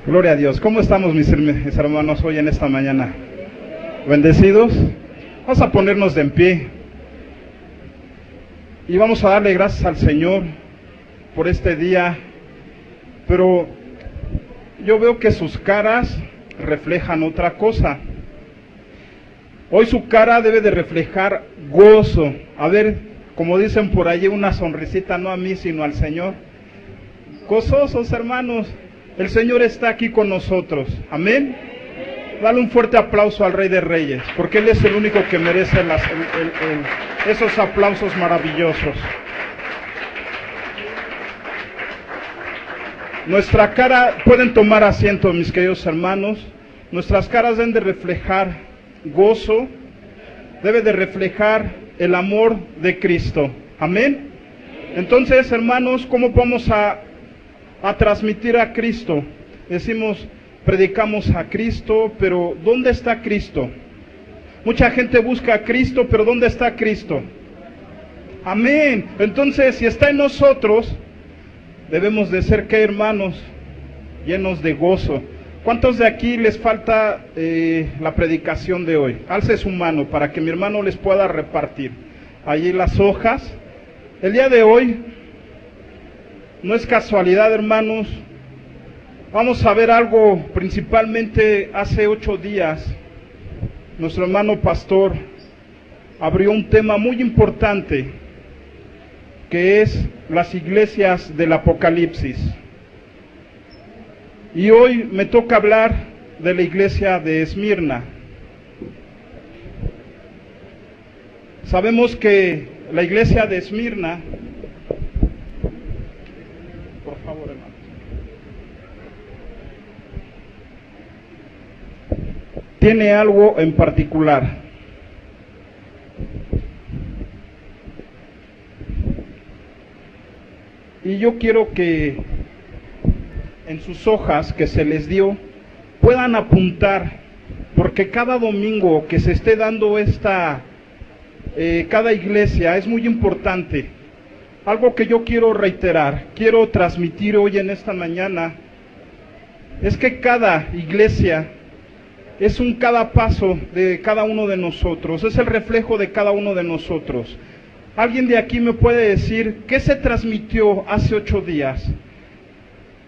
Gloria a Dios. ¿Cómo estamos, mis hermanos, hoy en esta mañana? ¿Bendecidos? Vamos a ponernos de en pie y vamos a darle gracias al Señor por este día. Pero yo veo que sus caras reflejan otra cosa. Hoy su cara debe de reflejar gozo. A ver, como dicen por allí, una sonrisita, no a mí, sino al Señor. Gozosos, hermanos. El Señor está aquí con nosotros. Amén. Dale un fuerte aplauso al Rey de Reyes, porque Él es el único que merece esos aplausos maravillosos. Nuestra cara, pueden tomar asiento, mis queridos hermanos. Nuestras caras deben de reflejar gozo, debe de reflejar el amor de Cristo. Amén. Entonces, hermanos, ¿cómo vamos a transmitir a Cristo? Decimos, predicamos a Cristo, pero ¿dónde está Cristo? Mucha gente busca a Cristo, pero ¿dónde está Cristo? Amén. Entonces, si está en nosotros, debemos de ser, ¿qué, hermanos? Llenos de gozo. ¿Cuántos de aquí les falta la predicación de hoy? Alce su mano para que mi hermano les pueda repartir allí las hojas. El día de hoy no es casualidad, hermanos. Vamos a ver algo. Principalmente hace 8 días nuestro hermano pastor abrió un tema muy importante, que es las iglesias del Apocalipsis. Y hoy me toca hablar de la iglesia de Esmirna. Sabemos que la iglesia de Esmirna, por favor, hermano, tiene algo en particular. Y yo quiero que en sus hojas que se les dio puedan apuntar, porque cada domingo que se esté dando cada iglesia es muy importante. Algo que yo quiero reiterar, quiero transmitir hoy en esta mañana, es que cada iglesia es cada paso de cada uno de nosotros, es el reflejo de cada uno de nosotros. ¿Alguien de aquí me puede decir qué se transmitió hace 8 días?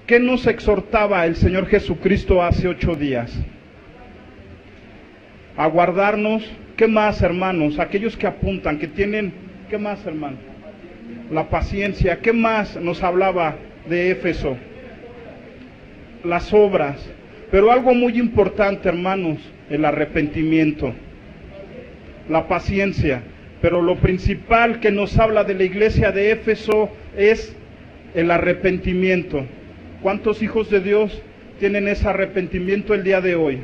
¿Qué nos exhortaba el Señor Jesucristo hace 8 días? A guardarnos. ¿Qué más, hermanos? Aquellos que apuntan, que tienen, ¿qué más, hermano? La paciencia. ¿Qué más nos hablaba de Éfeso? Las obras. Pero algo muy importante, hermanos, el arrepentimiento, la paciencia. Pero lo principal que nos habla de la iglesia de Éfeso es el arrepentimiento. ¿Cuántos hijos de Dios tienen ese arrepentimiento el día de hoy?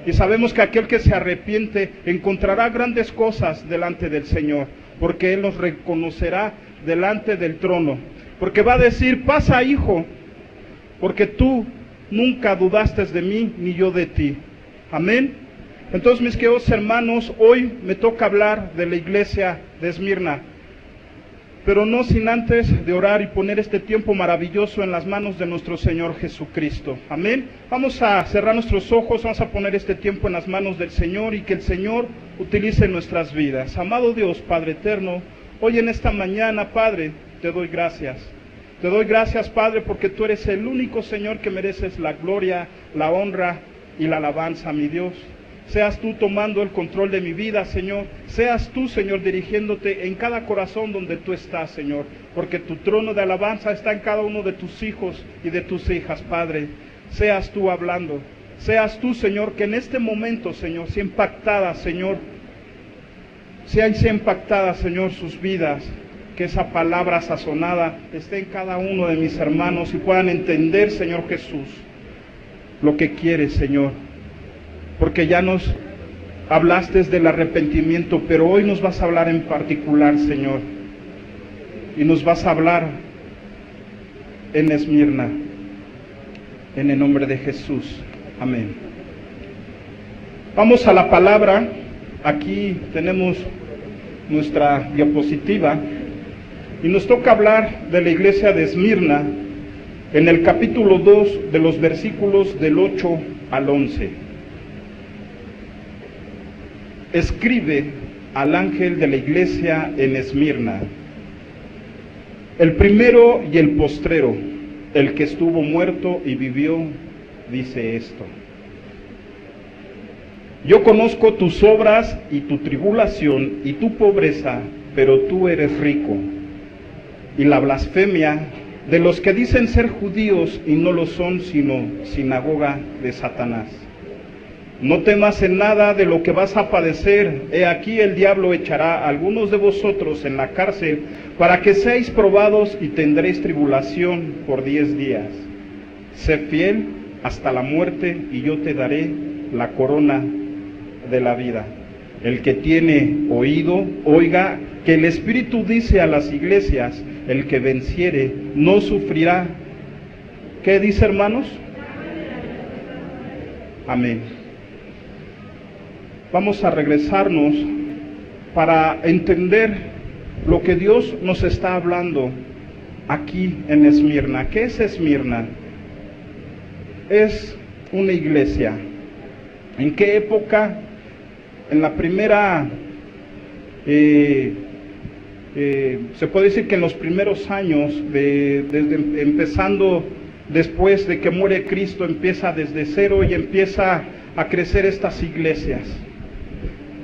Y sabemos que aquel que se arrepiente encontrará grandes cosas delante del Señor, porque Él nos reconocerá delante del trono. Porque va a decir, pasa, hijo, porque tú nunca dudaste de mí, ni yo de ti. Amén. Entonces, mis queridos hermanos, hoy me toca hablar de la iglesia de Esmirna, pero no sin antes de orar y poner este tiempo maravilloso en las manos de nuestro Señor Jesucristo. Amén. Vamos a cerrar nuestros ojos, vamos a poner este tiempo en las manos del Señor y que el Señor utilice nuestras vidas. Amado Dios, Padre eterno, hoy en esta mañana, Padre, te doy gracias. Te doy gracias, Padre, porque tú eres el único Señor que mereces la gloria, la honra y la alabanza, mi Dios. Seas tú tomando el control de mi vida, Señor. Seas tú, Señor, dirigiéndote en cada corazón donde tú estás, Señor. Porque tu trono de alabanza está en cada uno de tus hijos y de tus hijas, Padre. Seas tú hablando. Seas tú, Señor, que en este momento, Señor, sea impactada, Señor, sus vidas. Que esa palabra sazonada esté en cada uno de mis hermanos y puedan entender, Señor Jesús, lo que quieres, Señor. Porque ya nos hablaste del arrepentimiento, pero hoy nos vas a hablar en particular, Señor. Y nos vas a hablar en Esmirna, en el nombre de Jesús. Amén. Vamos a la palabra. Aquí tenemos nuestra diapositiva. Y nos toca hablar de la iglesia de Esmirna. en el capítulo 2 de los versículos del 8 al 11. Escribe al ángel de la iglesia en Esmirna: el primero y el postrero, el que estuvo muerto y vivió, dice esto: yo conozco tus obras y tu tribulación y tu pobreza, pero tú eres rico, y la blasfemia de los que dicen ser judíos y no lo son, sino sinagoga de Satanás. No temas en nada de lo que vas a padecer. He aquí el diablo echará a algunos de vosotros en la cárcel para que seáis probados y tendréis tribulación por 10 días. Sé fiel hasta la muerte y yo te daré la corona de la vida. El que tiene oído, oiga que el Espíritu dice a las iglesias: el que venciere no sufrirá. ¿Qué dice, hermanos? Amén. Vamos a regresarnos para entender lo que Dios nos está hablando aquí en Esmirna. ¿Qué es Esmirna? Es una iglesia. ¿En qué época? En la primera, se puede decir que en los primeros años, empezando después de que muere Cristo, empieza desde cero y empieza a crecer estas iglesias.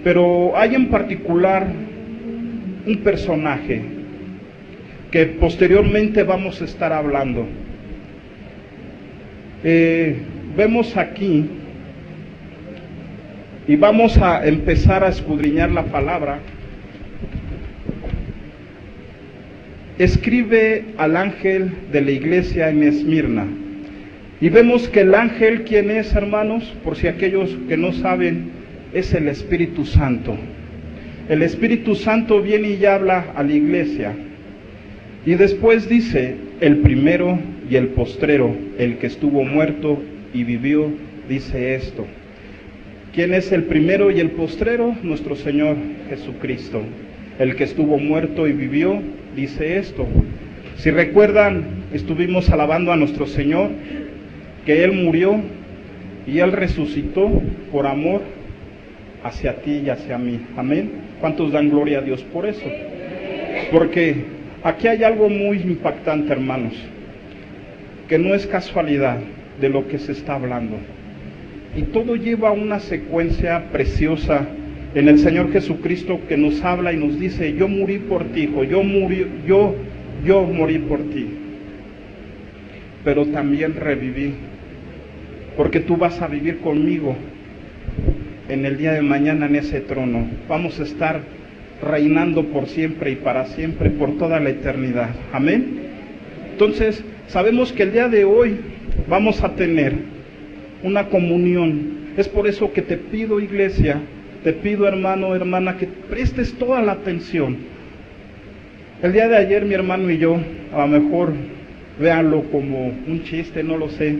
Pero hay en particular un personaje que posteriormente vamos a estar hablando. Vemos aquí, y vamos a empezar a escudriñar la palabra. Escribe al ángel de la iglesia en Esmirna. Y vemos que el ángel, ¿quién es, hermanos? Por si aquellos que no saben, es el Espíritu Santo. El Espíritu Santo viene y habla a la iglesia. Y después dice: el primero y el postrero, el que estuvo muerto y vivió, dice esto. ¿Quién es el primero y el postrero? Nuestro Señor Jesucristo. El que estuvo muerto y vivió, dice esto. Si recuerdan, estuvimos alabando a nuestro Señor, que Él murió y Él resucitó por amor hacia ti y hacia mí. Amén. ¿Cuántos dan gloria a Dios por eso? Porque aquí hay algo muy impactante, hermanos, que no es casualidad de lo que se está hablando. Y todo lleva una secuencia preciosa en el Señor Jesucristo, que nos habla y nos dice: yo morí por ti, hijo, yo morí por ti, pero también reviví, porque tú vas a vivir conmigo en el día de mañana en ese trono. Vamos a estar reinando por siempre y para siempre, por toda la eternidad. Amén. Entonces, sabemos que el día de hoy vamos a tener una comunión. Es por eso que te pido, iglesia, te pido, hermano, hermana, que prestes toda la atención. El día de ayer mi hermano y yo, a lo mejor véanlo como un chiste, no lo sé,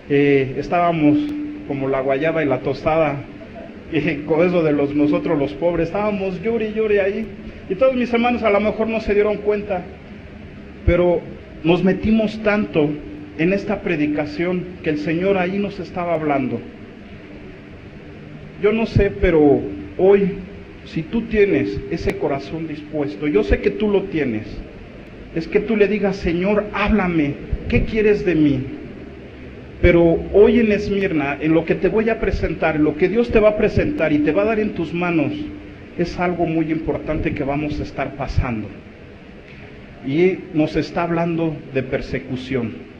estábamos como la guayaba y la tostada, y con eso de nosotros los pobres, estábamos llori ahí, y todos mis hermanos a lo mejor no se dieron cuenta, pero nos metimos tanto en esta predicación que el Señor ahí nos estaba hablando. Yo no sé, pero hoy, si tú tienes ese corazón dispuesto, yo sé que tú lo tienes, es que tú le digas: Señor, háblame, ¿qué quieres de mí? Pero hoy en Esmirna, en lo que te voy a presentar, en lo que Dios te va a presentar y te va a dar en tus manos, es algo muy importante que vamos a estar pasando. Y nos está hablando de persecución.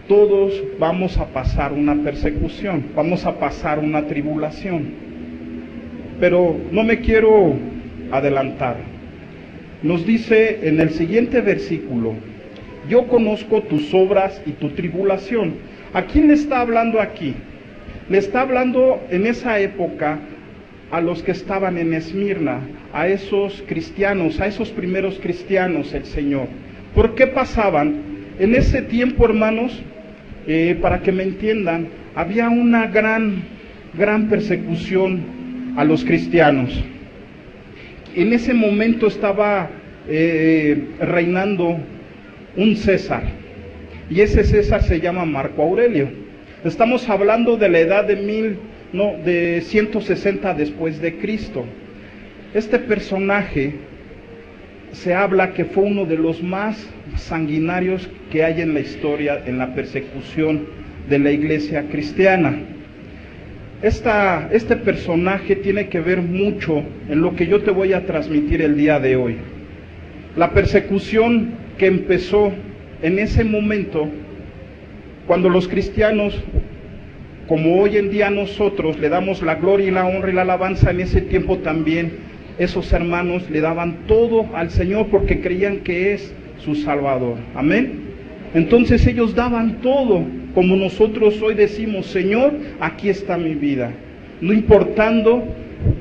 Todos vamos a pasar una persecución, vamos a pasar una tribulación. Pero no me quiero adelantar. Nos dice en el siguiente versículo: yo conozco tus obras y tu tribulación. ¿A quién le está hablando aquí? Le está hablando en esa época a los que estaban en Esmirna, a esos cristianos, a esos primeros cristianos, el Señor. ¿Por qué pasaban? En ese tiempo, hermanos, para que me entiendan, había una gran persecución a los cristianos. En ese momento estaba reinando un César. y ese César se llama Marco Aurelio. Estamos hablando de la edad de 160 después de Cristo. Este personaje se habla que fue uno de los más sanguinarios que hay en la historia, en la persecución de la iglesia cristiana. Este personaje tiene que ver mucho en lo que yo te voy a transmitir el día de hoy. La persecución que empezó en ese momento, cuando los cristianos, como hoy en día nosotros le damos la gloria y la honra y la alabanza, en ese tiempo también esos hermanos le daban todo al Señor porque creían que es su Salvador. Amén. Entonces ellos daban todo, como nosotros hoy decimos: Señor, aquí está mi vida. No importando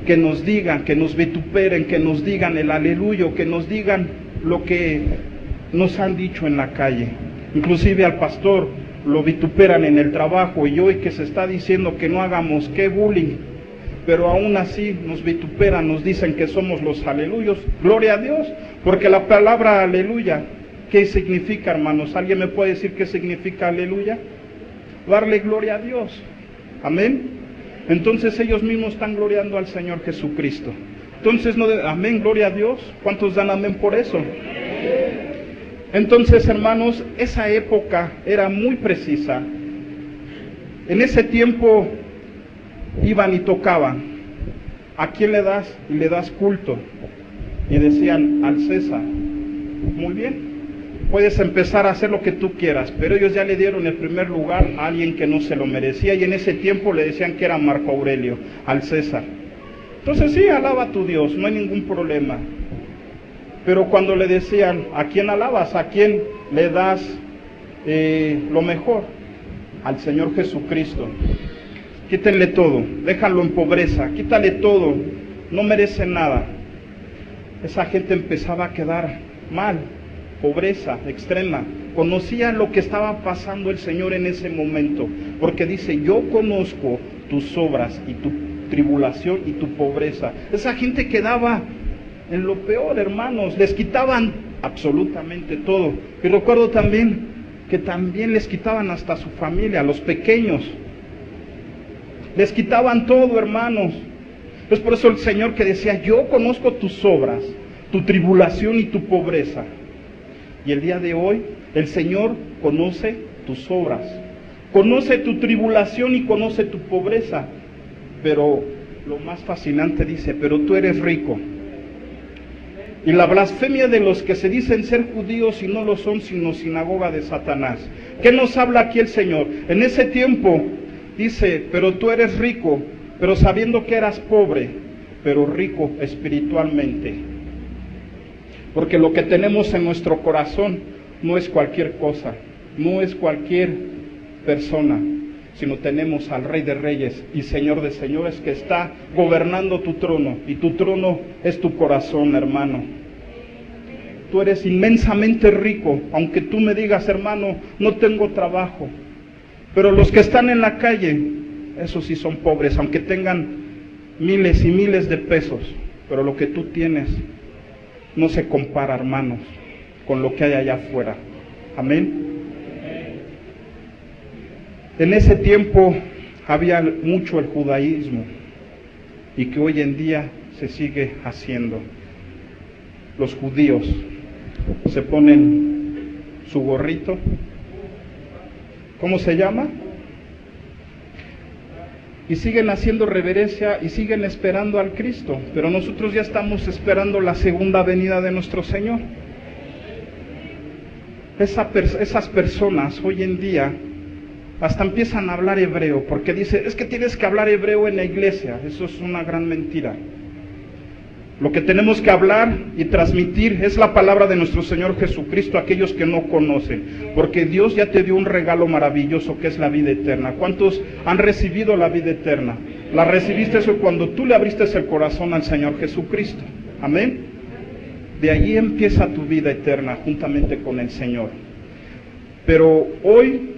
que nos digan, que nos vituperen, que nos digan el aleluya, que nos digan lo que nos han dicho en la calle. Inclusive al pastor lo vituperan en el trabajo, y hoy que se está diciendo que no hagamos qué bullying, pero aún así nos vituperan, nos dicen que somos los aleluyos. Gloria a Dios, porque la palabra aleluya, ¿qué significa, hermanos? ¿Alguien me puede decir qué significa aleluya? Darle gloria a Dios. Amén. Entonces ellos mismos están gloriando al Señor Jesucristo. Entonces, amén, gloria a Dios. ¿Cuántos dan amén por eso? Entonces, hermanos, esa época era muy precisa. En ese tiempo iban y tocaban: ¿a quién le das? Y le das culto. Y decían: al César. Muy bien, puedes empezar a hacer lo que tú quieras, pero ellos ya le dieron el primer lugar a alguien que no se lo merecía, y en ese tiempo le decían que era Marco Aurelio, al César. Entonces sí, alaba a tu Dios, no hay ningún problema. Pero cuando le decían: ¿a quién alabas? ¿A quién le das lo mejor? Al Señor Jesucristo. Quítenle todo, déjalo en pobreza, quítale todo, no merece nada. Esa gente empezaba a quedar mal, pobreza extrema. Conocía lo que estaba pasando el Señor en ese momento, porque dice: yo conozco tus obras y tu tribulación y tu pobreza. Esa gente quedaba en lo peor, hermanos, les quitaban absolutamente todo. Y recuerdo también que también les quitaban hasta su familia, a los pequeños. Les quitaban todo, hermanos. Es por eso el Señor que decía: yo conozco tus obras, tu tribulación y tu pobreza. Y el día de hoy el Señor conoce tus obras, conoce tu tribulación y conoce tu pobreza. Pero lo más fascinante dice: pero tú eres rico. Y la blasfemia de los que se dicen ser judíos y no lo son, sino sinagoga de Satanás. ¿Qué nos habla aquí el Señor? En ese tiempo dice: pero tú eres rico, pero sabiendo que eras pobre, pero rico espiritualmente. Porque lo que tenemos en nuestro corazón no es cualquier cosa, no es cualquier persona, sino tenemos al Rey de Reyes y Señor de Señores, que está gobernando tu trono, y tu trono es tu corazón, hermano. Tú eres inmensamente rico, aunque tú me digas: hermano, no tengo trabajo. Pero los que están en la calle, esos sí son pobres, aunque tengan miles y miles de pesos. Pero lo que tú tienes no se compara, hermanos, con lo que hay allá afuera. Amén. En ese tiempo había mucho el judaísmo, y que hoy en día se sigue haciendo. Los judíos se ponen su gorrito, ¿cómo se llama? Y siguen haciendo reverencia y siguen esperando al Cristo, pero nosotros ya estamos esperando la segunda venida de nuestro Señor. Esas personas hoy en día hasta empiezan a hablar hebreo, porque dice: es que tienes que hablar hebreo en la iglesia. Eso es una gran mentira. Lo que tenemos que hablar y transmitir es la palabra de nuestro Señor Jesucristo a aquellos que no conocen, porque Dios ya te dio un regalo maravilloso que es la vida eterna. ¿Cuántos han recibido la vida eterna? La recibiste eso cuando tú le abriste el corazón al Señor Jesucristo. Amén. De allí empieza tu vida eterna juntamente con el Señor. Pero hoy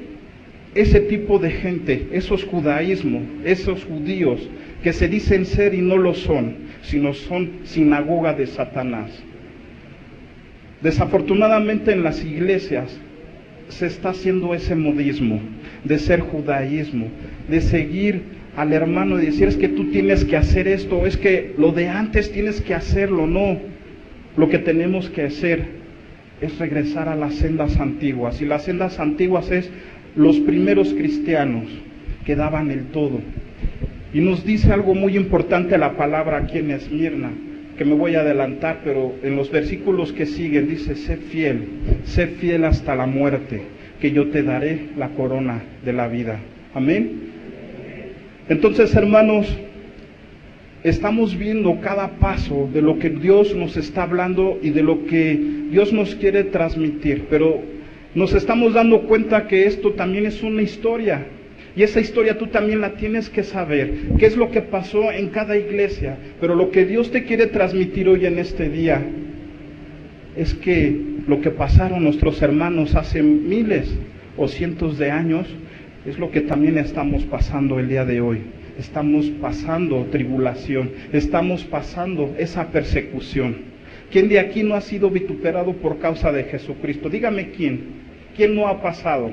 ese tipo de gente, esos judaísmos, esos judíos que se dicen ser y no lo son, sino son sinagoga de Satanás. Desafortunadamente en las iglesias se está haciendo ese modismo de ser judaísmo, de seguir al hermano y decir, es que tú tienes que hacer esto, es que lo de antes tienes que hacerlo. No, lo que tenemos que hacer es regresar a las sendas antiguas, y las sendas antiguas es los primeros cristianos que daban el todo. Y nos dice algo muy importante la palabra aquí en Esmirna, que me voy a adelantar, pero en los versículos que siguen dice, sé fiel hasta la muerte, que yo te daré la corona de la vida. Amén. Entonces, hermanos, estamos viendo cada paso de lo que Dios nos está hablando y de lo que Dios nos quiere transmitir, pero nos estamos dando cuenta que esto también es una historia. Y esa historia tú también la tienes que saber, qué es lo que pasó en cada iglesia. Pero lo que Dios te quiere transmitir hoy en este día es que lo que pasaron nuestros hermanos hace miles o cientos de años es lo que también estamos pasando el día de hoy. Estamos pasando tribulación, estamos pasando esa persecución. ¿Quién de aquí no ha sido vituperado por causa de Jesucristo? Dígame ¿quién no ha pasado?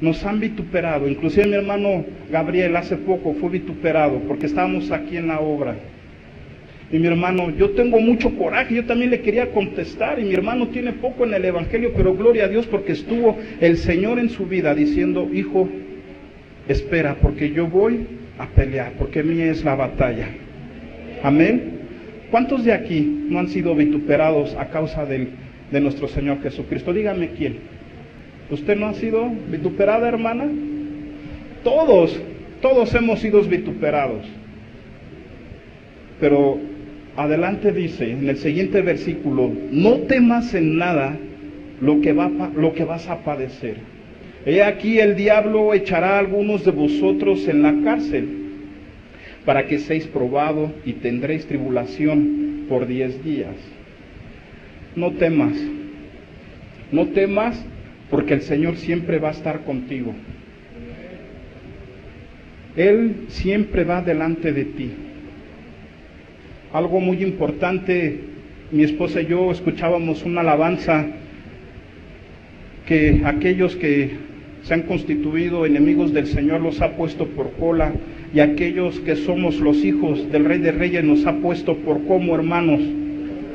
Nos han vituperado, inclusive mi hermano Gabriel hace poco fue vituperado porque estábamos aquí en la obra. Y mi hermano, yo tengo mucho coraje, yo también le quería contestar, y mi hermano tiene poco en el evangelio, pero gloria a Dios porque estuvo el Señor en su vida diciendo, hijo, espera, porque yo voy a pelear, porque mía es la batalla. Amén. ¿Cuántos de aquí no han sido vituperados a causa de nuestro Señor Jesucristo? Dígame quién. ¿Usted no ha sido vituperada, hermana? Todos hemos sido vituperados. Pero adelante dice, en el siguiente versículo, no temas en nada lo que vas a padecer. He aquí el diablo echará a algunos de vosotros en la cárcel, para que seáis probados y tendréis tribulación por 10 días. No temas, porque el Señor siempre va a estar contigo. Él siempre va delante de ti. Algo muy importante, mi esposa y yo escuchábamos una alabanza que aquellos que se han constituido enemigos del Señor los ha puesto por cola, y aquellos que somos los hijos del Rey de Reyes nos ha puesto por como, hermanos,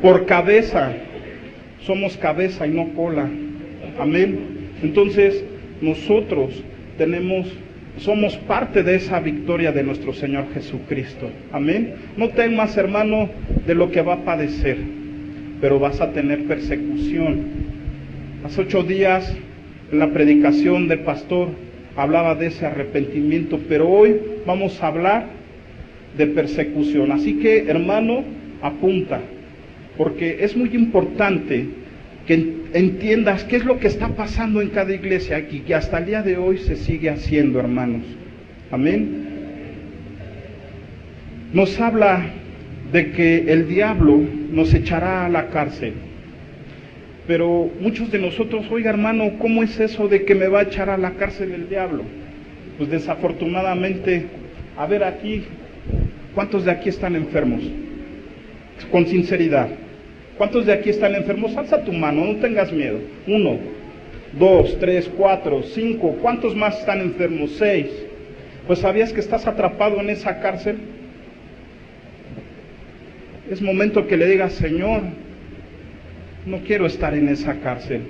por cabeza. Somos cabeza y no cola. Amén. Entonces nosotros somos parte de esa victoria de nuestro Señor Jesucristo. Amén. No temas, hermano, de lo que va a padecer, pero vas a tener persecución. Hace 8 días en la predicación del pastor hablaba de ese arrepentimiento, pero hoy vamos a hablar de persecución. Así que, hermano, apunta, porque es muy importante que entiendas qué es lo que está pasando en cada iglesia aquí, que hasta el día de hoy se sigue haciendo, hermanos. Amén. Nos habla de que el diablo nos echará a la cárcel. Pero muchos de nosotros, oiga hermano, ¿cómo es eso de que me va a echar a la cárcel el diablo? Pues desafortunadamente, a ver aquí, ¿cuántos de aquí están enfermos? Con sinceridad. ¿Cuántos de aquí están enfermos? Alza tu mano, no tengas miedo. 1, 2, 3, 4, 5. ¿Cuántos más están enfermos? 6. Pues ¿sabías que estás atrapado en esa cárcel? Es momento que le digas, Señor, no quiero estar en esa cárcel.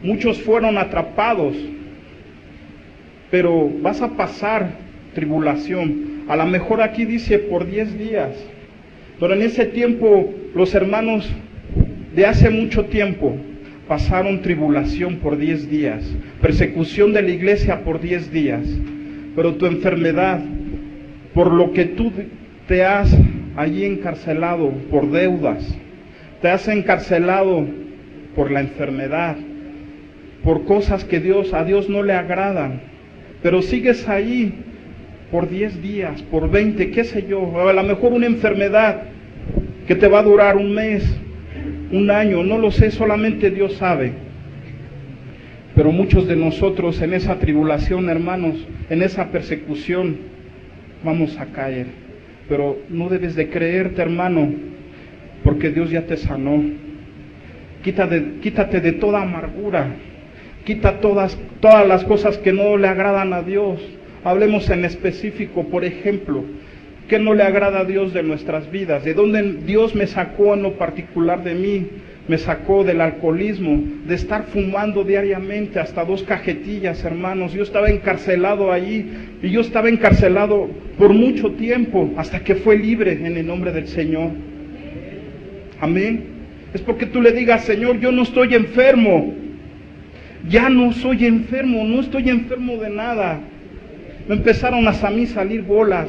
Muchos fueron atrapados, pero vas a pasar tribulación. A lo mejor aquí dice por 10 días. Pero en ese tiempo, los hermanos de hace mucho tiempo pasaron tribulación por 10 días, persecución de la iglesia por 10 días. Pero tu enfermedad, por lo que tú te has allí encarcelado por deudas, te has encarcelado por la enfermedad, por cosas que a Dios no le agradan, pero sigues ahí por 10 días, por 20, qué sé yo, a lo mejor una enfermedad que te va a durar un mes, un año, no lo sé, solamente Dios sabe. Pero muchos de nosotros en esa tribulación, hermanos, en esa persecución, vamos a caer. Pero no debes de creerte, hermano, porque Dios ya te sanó. Quítate de toda amargura, Quita todas las cosas que no le agradan a Dios. Hablemos en específico, por ejemplo, ¿qué no le agrada a Dios de nuestras vidas? ¿De dónde Dios me sacó en lo particular de mí? Me sacó del alcoholismo, de estar fumando diariamente hasta 2 cajetillas, hermanos. Yo estaba encarcelado allí, y yo estaba encarcelado por mucho tiempo, hasta que fue libre en el nombre del Señor. Amén. Es porque tú le digas, Señor, yo no estoy enfermo. Ya no soy enfermo, no estoy enfermo de nada. Me empezaron a mí salir bolas.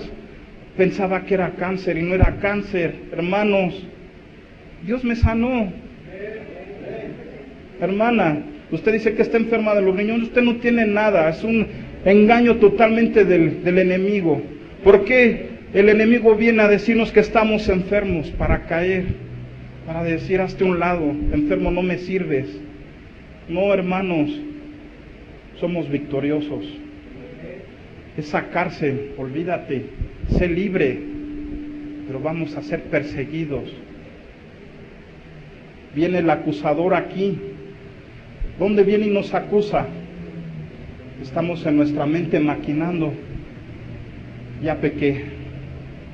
Pensaba que era cáncer y no era cáncer. Hermanos, Dios me sanó. Hermana, usted dice que está enferma de los riñones, usted no tiene nada. Es un engaño totalmente del enemigo. ¿Por qué el enemigo viene a decirnos que estamos enfermos? Para caer, para decir, hazte un lado, enfermo, no me sirves. No, hermanos, somos victoriosos. Esa cárcel, olvídate, sé libre, pero vamos a ser perseguidos. Viene el acusador aquí. ¿Dónde viene y nos acusa? Estamos en nuestra mente maquinando. Ya pequé,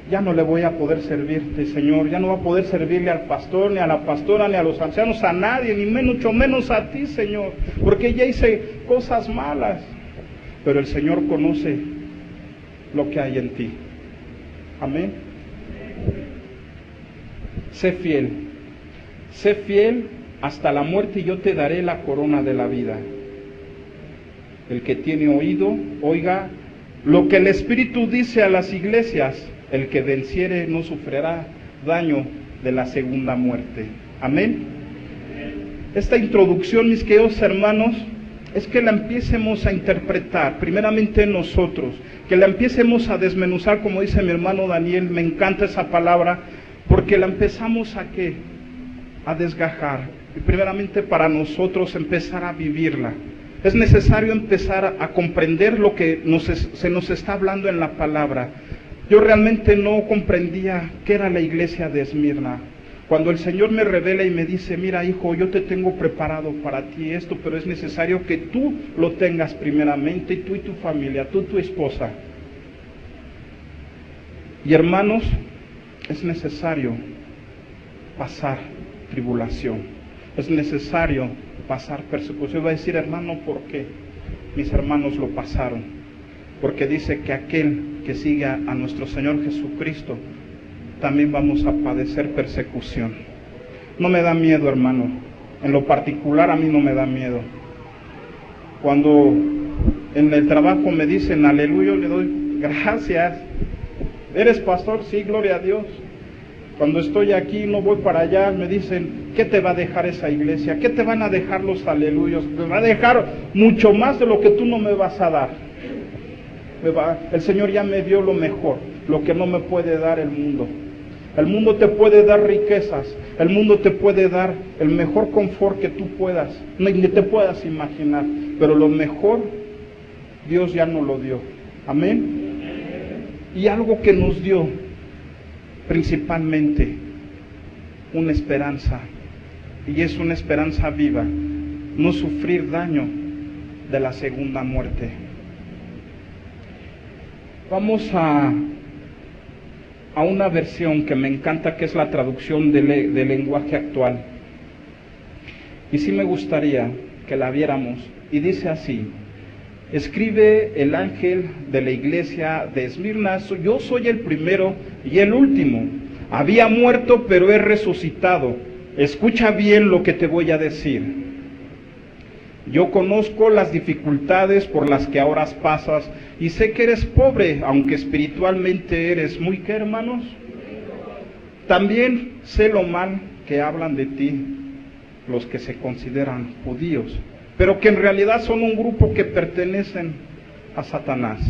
ya no le voy a poder servirte, Señor, ya no va a poder servirle al pastor, ni a la pastora, ni a los ancianos, a nadie, ni mucho menos a ti, Señor, porque ya hice cosas malas. Pero el Señor conoce lo que hay en ti. Amén. Sé fiel hasta la muerte y yo te daré la corona de la vida. El que tiene oído, oiga lo que el Espíritu dice a las iglesias. El que venciere no sufrirá daño de la segunda muerte. Amén. Esta introducción, mis queridos hermanos, es que la empiecemos a interpretar, primeramente nosotros, que la empiecemos a desmenuzar, como dice mi hermano Daniel. Me encanta esa palabra, porque la empezamos a desgajar, y primeramente para nosotros empezar a vivirla. Es necesario empezar a comprender lo que se nos está hablando en la palabra. Yo realmente no comprendía qué era la iglesia de Esmirna. Cuando el Señor me revela y me dice, mira hijo, yo te tengo preparado para ti esto, pero es necesario que tú lo tengas primeramente, tú y tu familia, tú y tu esposa. Y hermanos, es necesario pasar tribulación. Es necesario pasar persecución. Va a decir, hermano, ¿por qué? Mis hermanos lo pasaron. Porque dice que aquel que siga a nuestro Señor Jesucristo, también vamos a padecer persecución. No me da miedo, hermano. En lo particular a mí no me da miedo. Cuando en el trabajo me dicen aleluya, le doy gracias. ¿Eres pastor? Sí, gloria a Dios. Cuando estoy aquí, no voy para allá, me dicen, ¿qué te va a dejar esa iglesia? ¿Qué te van a dejar los aleluyos? Te va a dejar mucho más de lo que tú no me vas a dar. El Señor ya me dio lo mejor, lo que no me puede dar el mundo. El mundo te puede dar riquezas, el mundo te puede dar el mejor confort que tú puedas, ni te puedas imaginar, pero lo mejor Dios ya no lo dio. Amén. Y algo que nos dio principalmente una esperanza, y es una esperanza viva, no sufrir daño de la segunda muerte. Vamos a una versión que me encanta, que es la traducción del lenguaje actual, y sí me gustaría que la viéramos, y dice así: escribe el ángel de la iglesia de Esmirna, yo soy el primero y el último. Había muerto, pero he resucitado. Escucha bien lo que te voy a decir. Yo conozco las dificultades por las que ahora pasas y sé que eres pobre, aunque espiritualmente eres muy, ¿qué, hermanos? También sé lo mal que hablan de ti los que se consideran judíos, pero que en realidad son un grupo que pertenecen a Satanás.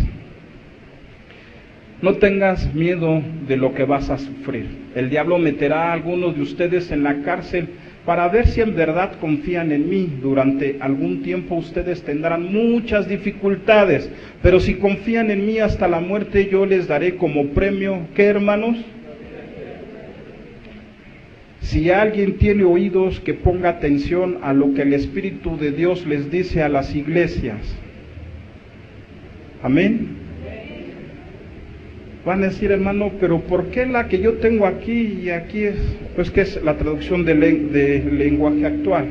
No tengas miedo de lo que vas a sufrir. El diablo meterá a algunos de ustedes en la cárcel para ver si en verdad confían en mí. Durante algún tiempo ustedes tendrán muchas dificultades, pero si confían en mí hasta la muerte, yo les daré como premio, ¿qué, hermanos? Si alguien tiene oídos, que ponga atención a lo que el Espíritu de Dios les dice a las iglesias. Amén. Van a decir, hermano, pero ¿por qué la que yo tengo aquí y aquí es? Pues que es la traducción de lenguaje actual.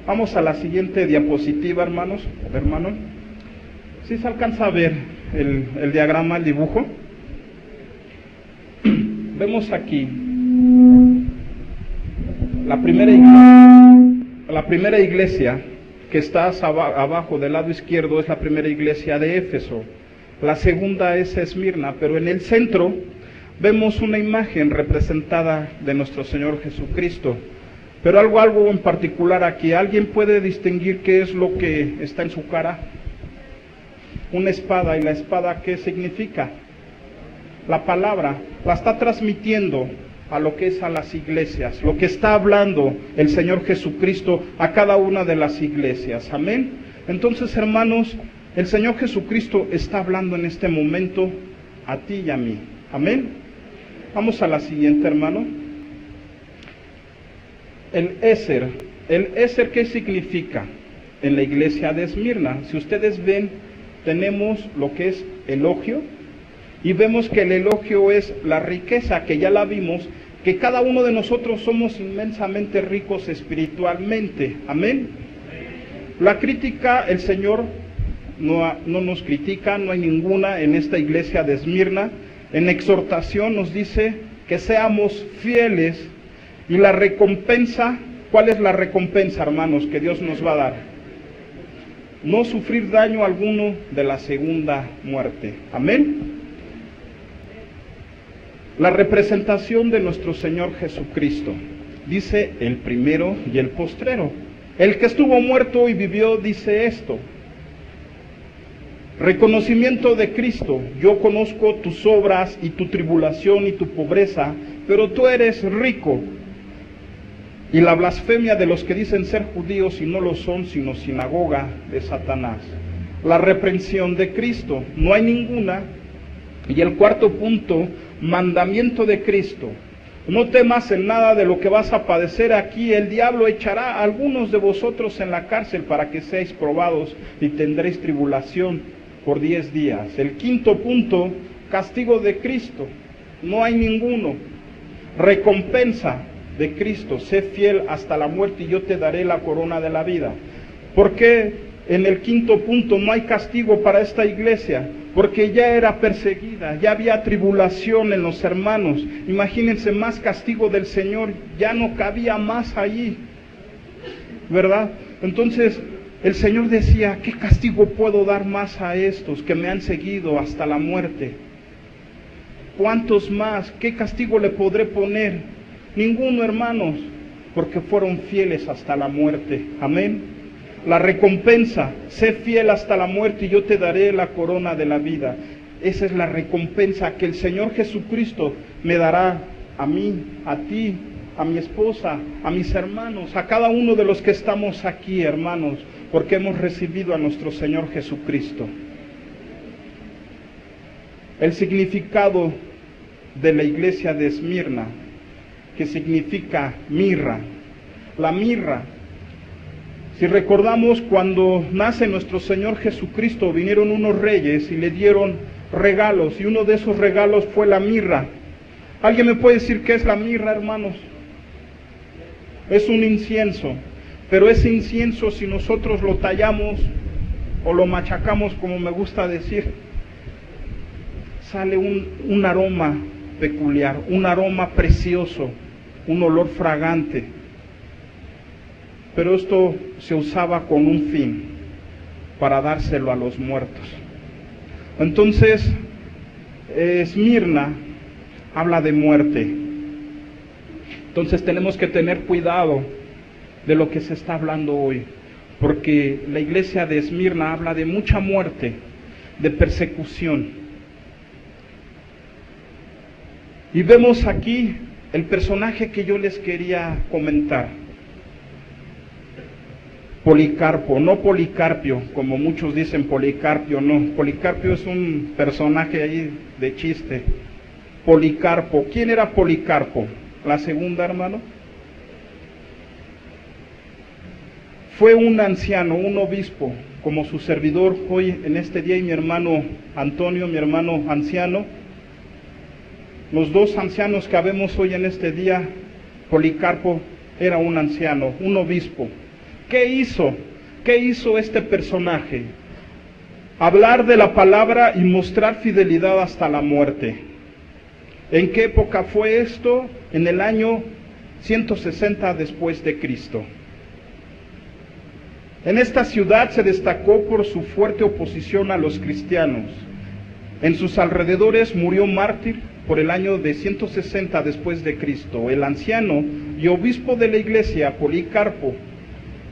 Vamos a la siguiente diapositiva, hermanos. Hermano, ¿sí se alcanza a ver el diagrama, el dibujo? Vemos aquí la primera iglesia que está abajo del lado izquierdo es la primera iglesia de Éfeso. La segunda es Esmirna, pero en el centro vemos una imagen representada de nuestro Señor Jesucristo. Pero algo en particular aquí. ¿Alguien puede distinguir qué es lo que está en su cara? Una espada. ¿Y la espada qué significa? La palabra. La está transmitiendo a lo que es a las iglesias. Lo que está hablando el Señor Jesucristo a cada una de las iglesias. Amén. Entonces, hermanos, el Señor Jesucristo está hablando en este momento a ti y a mí. Amén. Vamos a la siguiente, hermano. El Éser. ¿El Éser qué significa? En la iglesia de Esmirna, si ustedes ven, tenemos lo que es elogio, y vemos que el elogio es la riqueza, que ya la vimos, que cada uno de nosotros somos inmensamente ricos espiritualmente. Amén. La crítica, el Señor no nos critica, no hay ninguna en esta iglesia de Esmirna. En exhortación nos dice que seamos fieles. Y la recompensa, ¿cuál es la recompensa, hermanos, que Dios nos va a dar? No sufrir daño alguno de la segunda muerte. Amén. La representación de nuestro Señor Jesucristo. Dice el primero y el postrero. El que estuvo muerto y vivió dice esto. Reconocimiento de Cristo. Yo conozco tus obras y tu tribulación y tu pobreza, pero tú eres rico. Y la blasfemia de los que dicen ser judíos y no lo son, sino sinagoga de Satanás. La reprensión de Cristo, no hay ninguna. Y el cuarto punto, mandamiento de Cristo. No temas en nada de lo que vas a padecer aquí. El diablo echará a algunos de vosotros en la cárcel para que seáis probados y tendréis tribulación por 10 días. El quinto punto, castigo de Cristo. No hay ninguno. Recompensa de Cristo, sé fiel hasta la muerte y yo te daré la corona de la vida. ¿Por qué en el quinto punto no hay castigo para esta iglesia? Porque ya era perseguida, ya había tribulación en los hermanos. Imagínense, más castigo del Señor, ya no cabía más allí, ¿verdad? Entonces el Señor decía, ¿qué castigo puedo dar más a estos que me han seguido hasta la muerte? ¿Cuántos más? ¿Qué castigo le podré poner? Ninguno, hermanos, porque fueron fieles hasta la muerte. Amén. La recompensa, sé fiel hasta la muerte y yo te daré la corona de la vida. Esa es la recompensa que el Señor Jesucristo me dará a mí, a ti, a mi esposa, a mis hermanos, a cada uno de los que estamos aquí, hermanos, porque hemos recibido a nuestro Señor Jesucristo. El significado de la iglesia de Esmirna, que significa mirra. La mirra, si recordamos, cuando nace nuestro Señor Jesucristo, vinieron unos reyes y le dieron regalos, y uno de esos regalos fue la mirra. ¿Alguien me puede decir qué es la mirra, hermanos? Es un incienso, pero ese incienso, si nosotros lo tallamos o lo machacamos, como me gusta decir, sale un aroma peculiar, un aroma precioso, un olor fragante. Pero esto se usaba con un fin, para dárselo a los muertos. Entonces, Esmirna habla de muerte. Entonces tenemos que tener cuidado de lo que se está hablando hoy, porque la iglesia de Esmirna habla de mucha muerte, de persecución. Y vemos aquí el personaje que yo les quería comentar. Policarpo, no Policarpio, como muchos dicen Policarpio, no. Policarpio es un personaje ahí de chiste. Policarpo, ¿quién era Policarpo? la segunda, hermano. Fue un anciano, un obispo, como su servidor hoy en este día, y mi hermano Antonio, mi hermano anciano. Los dos ancianos que habemos hoy en este día, Policarpo era un anciano, un obispo. ¿Qué hizo? ¿Qué hizo este personaje? Hablar de la palabra y mostrar fidelidad hasta la muerte. ¿En qué época fue esto? En el año 160 después de Cristo. En esta ciudad se destacó por su fuerte oposición a los cristianos. En sus alrededores murió mártir por el año de 160 después de Cristo. El anciano y obispo de la iglesia, Policarpo,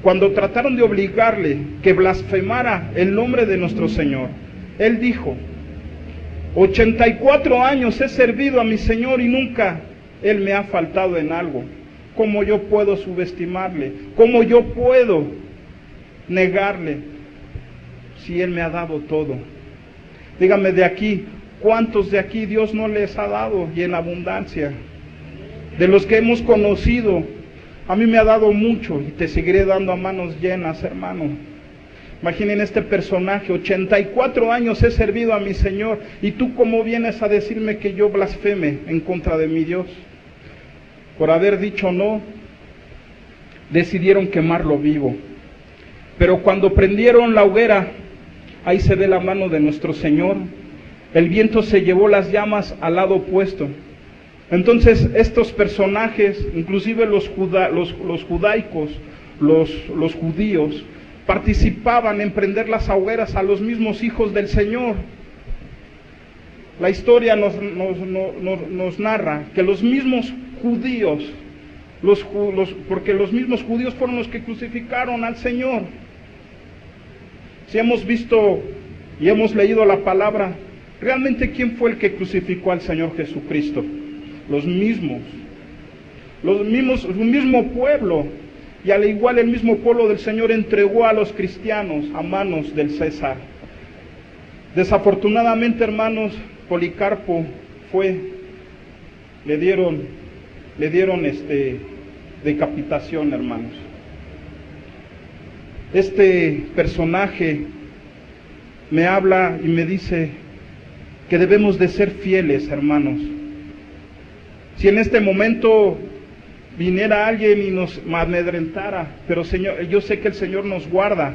cuando trataron de obligarle que blasfemara el nombre de nuestro Señor, él dijo: 84 años he servido a mi Señor y nunca Él me ha faltado en algo. ¿Cómo yo puedo subestimarle? ¿Cómo yo puedo negarle si Él me ha dado todo? Dígame de aquí, ¿cuántos de aquí Dios no les ha dado y en abundancia? De los que hemos conocido, a mí me ha dado mucho y te seguiré dando a manos llenas, hermano. Imaginen este personaje: 84 años he servido a mi Señor, y tú cómo vienes a decirme que yo blasfeme en contra de mi Dios. Por haber dicho no, decidieron quemarlo vivo. Pero cuando prendieron la hoguera, ahí se ve la mano de nuestro Señor. El viento se llevó las llamas al lado opuesto. Entonces estos personajes, inclusive los judaicos, los judíos, participaban en prender las hogueras a los mismos hijos del Señor. La historia nos narra que los mismos judíos, porque los mismos judíos fueron los que crucificaron al Señor. Si hemos visto y hemos leído la palabra, realmente ¿quién fue el que crucificó al Señor Jesucristo? Los mismos, un mismo pueblo. Y al igual el mismo pueblo del Señor entregó a los cristianos a manos del César. Desafortunadamente, hermanos, Policarpo le dieron decapitación, hermanos. Este personaje me habla y me dice que debemos de ser fieles, hermanos. Si en este momento viniera alguien y nos amedrentara, pero Señor, yo sé que el Señor nos guarda,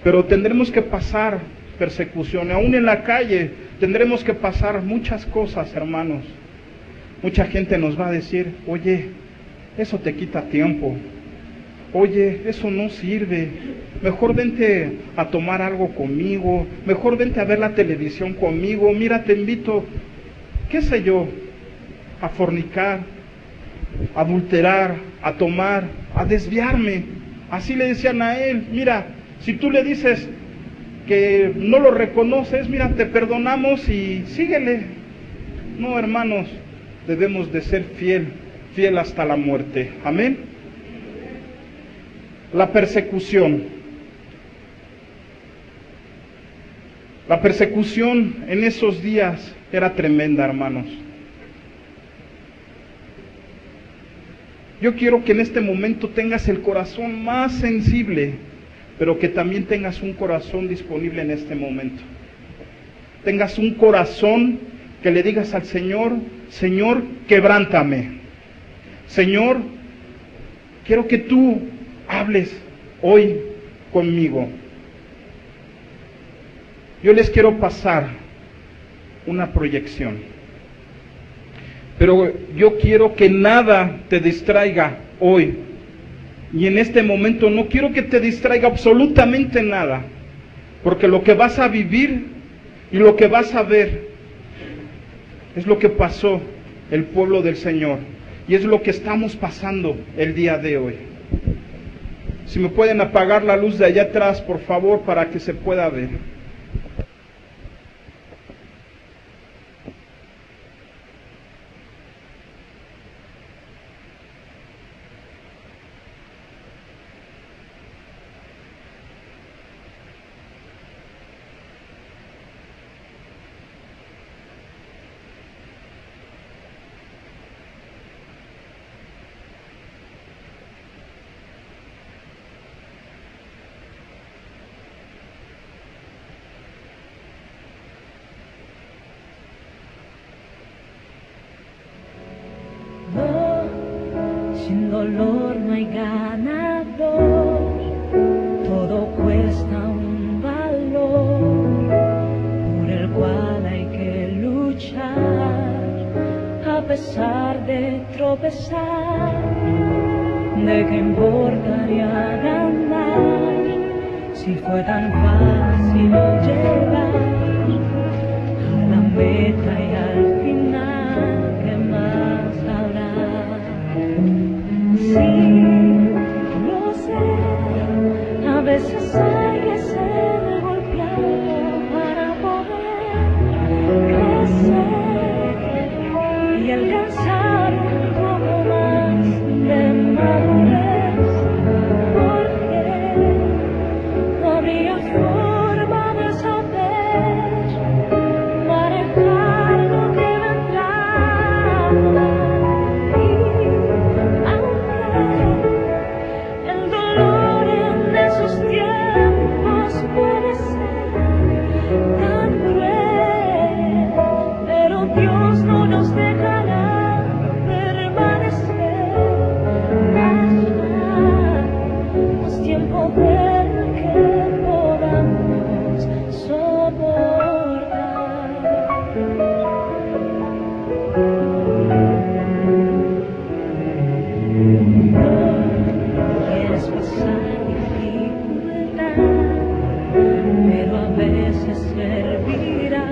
pero tendremos que pasar persecución, aún en la calle tendremos que pasar muchas cosas, hermanos. Mucha gente nos va a decir: oye, eso te quita tiempo, oye, eso no sirve, mejor vente a tomar algo conmigo, mejor vente a ver la televisión conmigo, mira, te invito, qué sé yo, a fornicar, a adulterar, a tomar, a desviarme. Así le decían a él: mira, si tú le dices que no lo reconoces, mira, te perdonamos y síguele. No, hermanos, debemos de ser fiel hasta la muerte. Amén. La persecución. La persecución en esos días era tremenda, hermanos. Yo quiero que en este momento tengas el corazón más sensible, pero que también tengas un corazón disponible en este momento. Tengas un corazón que le digas al Señor: Señor, quebrántame. Señor, quiero que tú hables hoy conmigo. Yo les quiero pasar una proyección. Pero yo quiero que nada te distraiga hoy. Y en este momento no quiero que te distraiga absolutamente nada. Porque lo que vas a vivir y lo que vas a ver es lo que pasó el pueblo del Señor. Y es lo que estamos pasando el día de hoy. Si me pueden apagar la luz de allá atrás, por favor, para que se pueda ver. Sin dolor no hay ganador, todo cuesta un valor por el cual hay que luchar a pesar de tropezar. ¿De qué importaría ganar si fue tan fácil llegar a la meta y al final? ¿Qué más habrá? Sí, lo sé, a veces hay que ser golpeado para poder crecer y alcanzar un poco más de madurez, porque no habría forma de saber manejar lo que vendrá. El dolor en esos tiempos puede ser tan cruel, pero Dios no nos dejará permanecer allá. Es tiempo del que podamos soportar. Quieres pasar dificultad, pero a veces servirá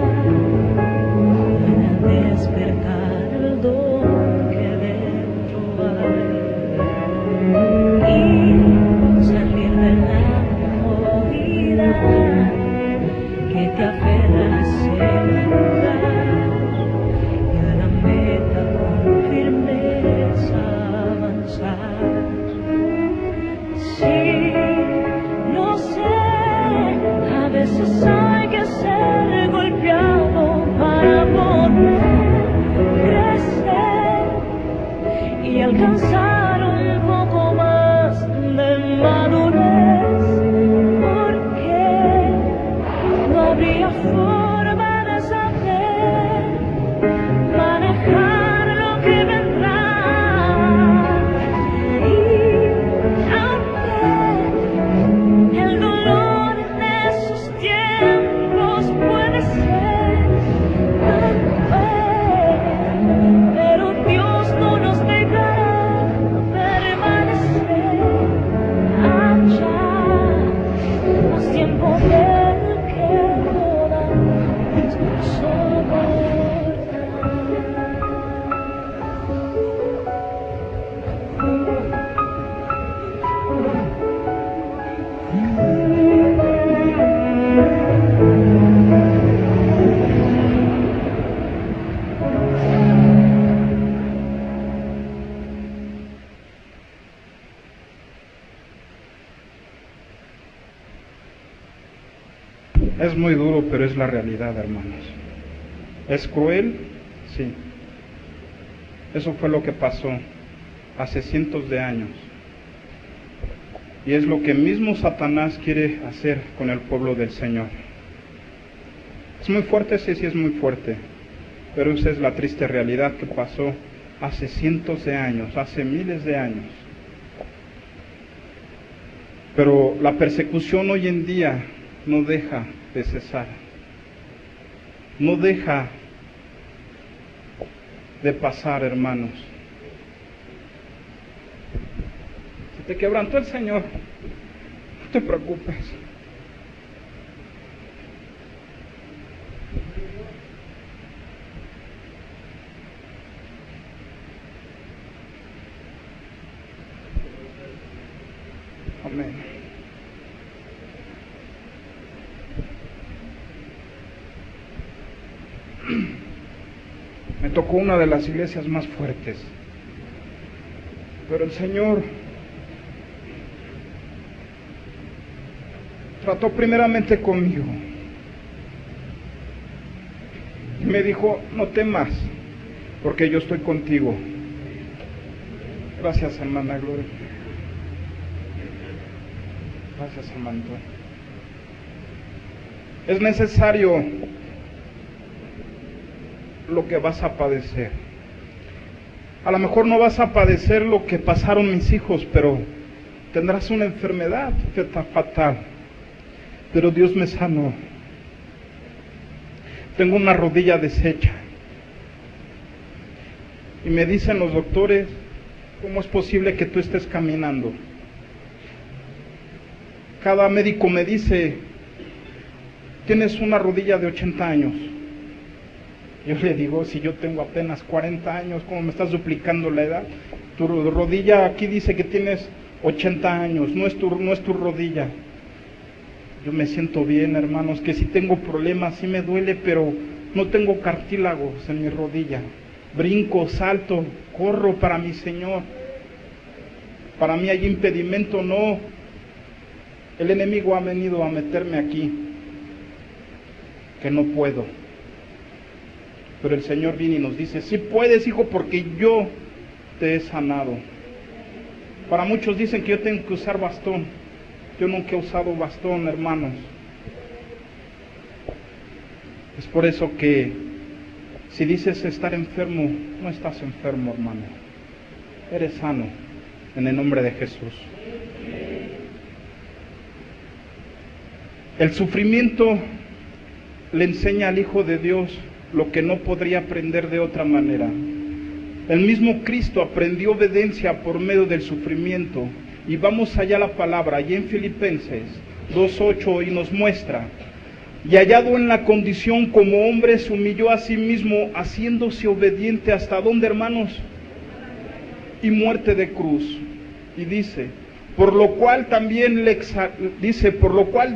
para despertar el don que dentro hay y salir de la comodidad que te aferra a ese lugar y a la meta con firmeza avanzar. Sí, lo sé, a veces hay que ser golpeado para poder crecer y alcanzar un poco más de madurez, porque no habría forma de saber manejar lo que vendrá. El dolor en esos tiempos puede ser tan cruel, pero Dios no nos dejará permanecer allá. Es tiempo del que podamos soportar. Es muy duro, pero es la realidad, hermanos. ¿Es cruel? Sí. Eso fue lo que pasó hace cientos de años. Y es lo que mismo Satanás quiere hacer con el pueblo del Señor. Es muy fuerte, sí, sí es muy fuerte. Pero esa es la triste realidad que pasó hace cientos de años, hace miles de años. Pero la persecución hoy en día no deja de cesar. No deja de pasar, hermanos. Si te quebrantó el Señor, no te preocupes. Amén. Me tocó una de las iglesias más fuertes, pero el Señor trató primeramente conmigo y me dijo: no temas, porque yo estoy contigo. Gracias, hermana Gloria. Gracias, hermano. Es necesario lo que vas a padecer. A lo mejor no vas a padecer lo que pasaron mis hijos, pero tendrás una enfermedad fatal. Pero Dios me sanó. Tengo una rodilla deshecha. Y me dicen los doctores, ¿cómo es posible que tú estés caminando? Cada médico me dice, tienes una rodilla de 80 años. Yo le digo, si yo tengo apenas 40 años, ¿cómo me estás duplicando la edad? Tu rodilla aquí dice que tienes 80 años, no es tu rodilla. Yo me siento bien, hermanos, que si tengo problemas, sí me duele, pero no tengo cartílagos en mi rodilla. Brinco, salto, corro para mi Señor. Para mí hay impedimento, no. El enemigo ha venido a meterme aquí, que no puedo. Pero el Señor viene y nos dice, sí puedes, hijo, porque yo te he sanado. Para muchos dicen que yo tengo que usar bastón. Yo nunca he usado bastón, hermanos. Es por eso que si dices estar enfermo, no estás enfermo, hermano. Eres sano, en el nombre de Jesús. El sufrimiento le enseña al Hijo de Dios lo que no podría aprender de otra manera. El mismo Cristo aprendió obediencia por medio del sufrimiento. Y vamos allá a la palabra, y en Filipenses 2:8, y nos muestra, y hallado en la condición como hombre, se humilló a sí mismo, haciéndose obediente hasta dónde, hermanos, y muerte de cruz. Y dice, por lo cual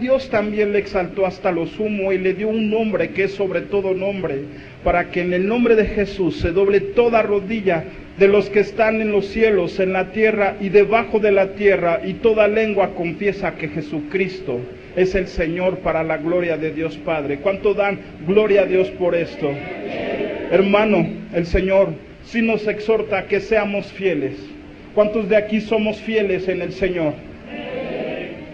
Dios también le exaltó hasta lo sumo y le dio un nombre que es sobre todo nombre, para que en el nombre de Jesús se doble toda rodilla de los que están en los cielos, en la tierra y debajo de la tierra, y toda lengua confiesa que Jesucristo es el Señor, para la gloria de Dios Padre. ¿Cuánto dan gloria a Dios por esto? Hermano, el Señor sí nos exhorta a que seamos fieles. ¿Cuántos de aquí somos fieles en el Señor?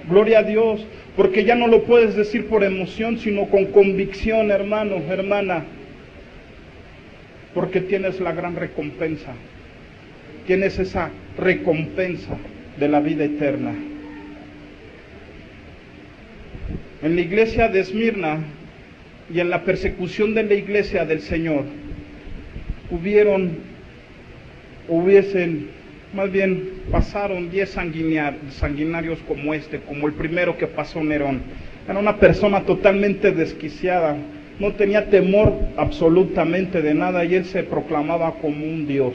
Gloria a Dios, porque ya no lo puedes decir por emoción, sino con convicción, hermano, hermana, porque tienes la gran recompensa. Tienes esa recompensa de la vida eterna. En la iglesia de Esmirna y en la persecución de la iglesia del Señor, pasaron 10 sanguinarios como como el primero que pasó Nerón. Era una persona totalmente desquiciada, no tenía temor absolutamente de nada, y él se proclamaba como un dios.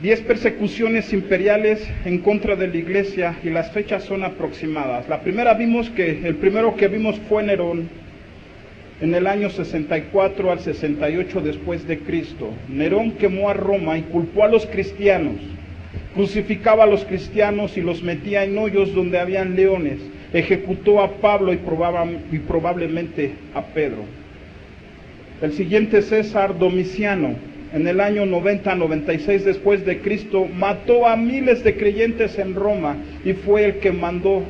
10 persecuciones imperiales en contra de la iglesia, y las fechas son aproximadas. El primero que vimos fue Nerón, en el año 64 al 68 después de Cristo. Nerón quemó a Roma y culpó a los cristianos. Crucificaba a los cristianos y los metía en hoyos donde habían leones. Ejecutó a Pablo y probablemente a Pedro. El siguiente, César Domiciano, en el año 90-96 después de Cristo, mató a miles de creyentes en Roma, y fue el que mandó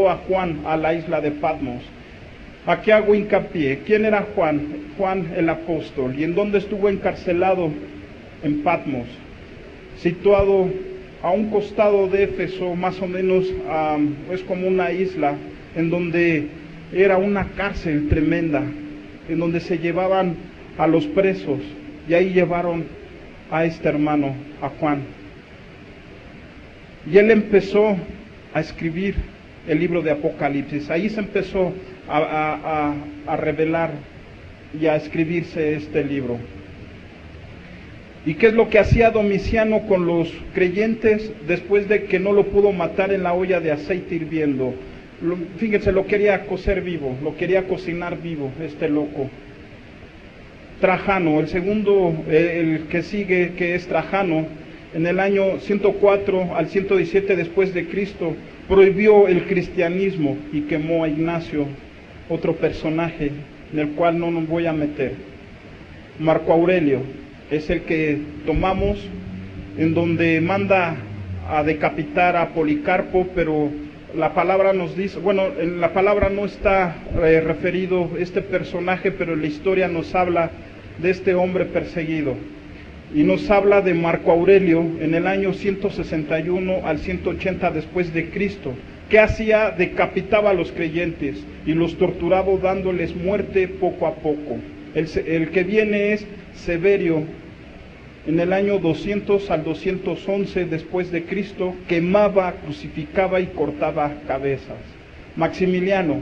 a Juan a la isla de Patmos. Aquí hago hincapié. ¿Quién era Juan? Juan el apóstol. ¿Y en dónde estuvo encarcelado? En Patmos, situado a un costado de Éfeso, más o menos, es como una isla, en donde era una cárcel tremenda, en donde se llevaban a los presos, y ahí llevaron a este hermano, a Juan. Y él empezó a escribir el libro de Apocalipsis. Ahí se empezó a revelar y a escribirse este libro. ¿Y qué es lo que hacía Domiciano con los creyentes después de que no lo pudo matar en la olla de aceite hirviendo? Fíjense, lo quería cocer vivo, lo quería cocinar vivo, este loco. Trajano, el segundo, el que sigue, que es Trajano, en el año 104 al 117 después de Cristo, prohibió el cristianismo y quemó a Ignacio, otro personaje en el cual no nos voy a meter. Marco Aurelio es el que tomamos, en donde manda a decapitar a Policarpo, pero la palabra nos dice, en la palabra no está referido este personaje, pero la historia nos habla de este hombre perseguido. Y nos habla de Marco Aurelio en el año 161 al 180 después de Cristo. ¿Qué hacía? Decapitaba a los creyentes y los torturaba dándoles muerte poco a poco. El que viene es Severio, en el año 200 al 211 después de Cristo, quemaba, crucificaba y cortaba cabezas. Maximiliano,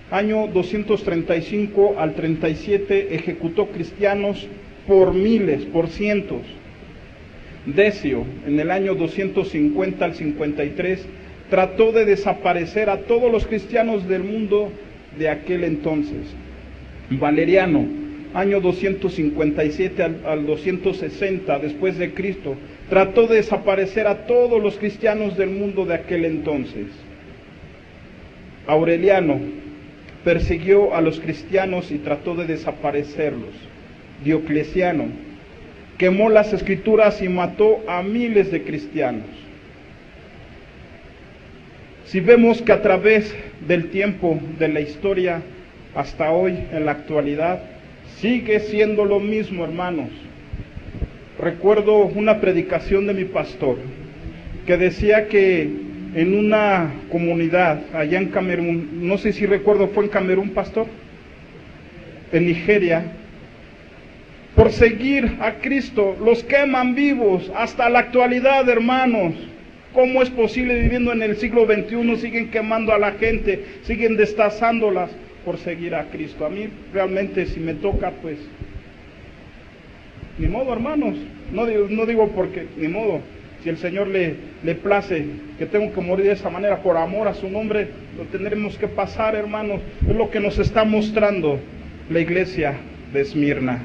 año 235 al 37, ejecutó cristianos por miles, por cientos. Decio, en el año 250 al 53, trató de desaparecer a todos los cristianos del mundo de aquel entonces. Valeriano, año 257 al 260 después de Cristo, trató de desaparecer a todos los cristianos del mundo de aquel entonces. Aureliano persiguió a los cristianos y trató de desaparecerlos. Diocleciano quemó las escrituras y mató a miles de cristianos. Si vemos que a través del tiempo, de la historia, hasta hoy, en la actualidad, sigue siendo lo mismo, hermanos. Recuerdo una predicación de mi pastor que decía que en una comunidad allá en Camerún, no sé si recuerdo, ¿fue en Camerún, pastor? En Nigeria, por seguir a Cristo, los queman vivos hasta la actualidad, hermanos. ¿Cómo es posible, viviendo en el siglo XXI, siguen quemando a la gente, siguen destazándolas por seguir a Cristo? A mí realmente, si me toca, pues ni modo, hermanos. No digo porque, ni modo. Si el Señor le place que tengo que morir de esa manera por amor a su nombre, lo tendremos que pasar, hermanos. Es lo que nos está mostrando la iglesia de Esmirna,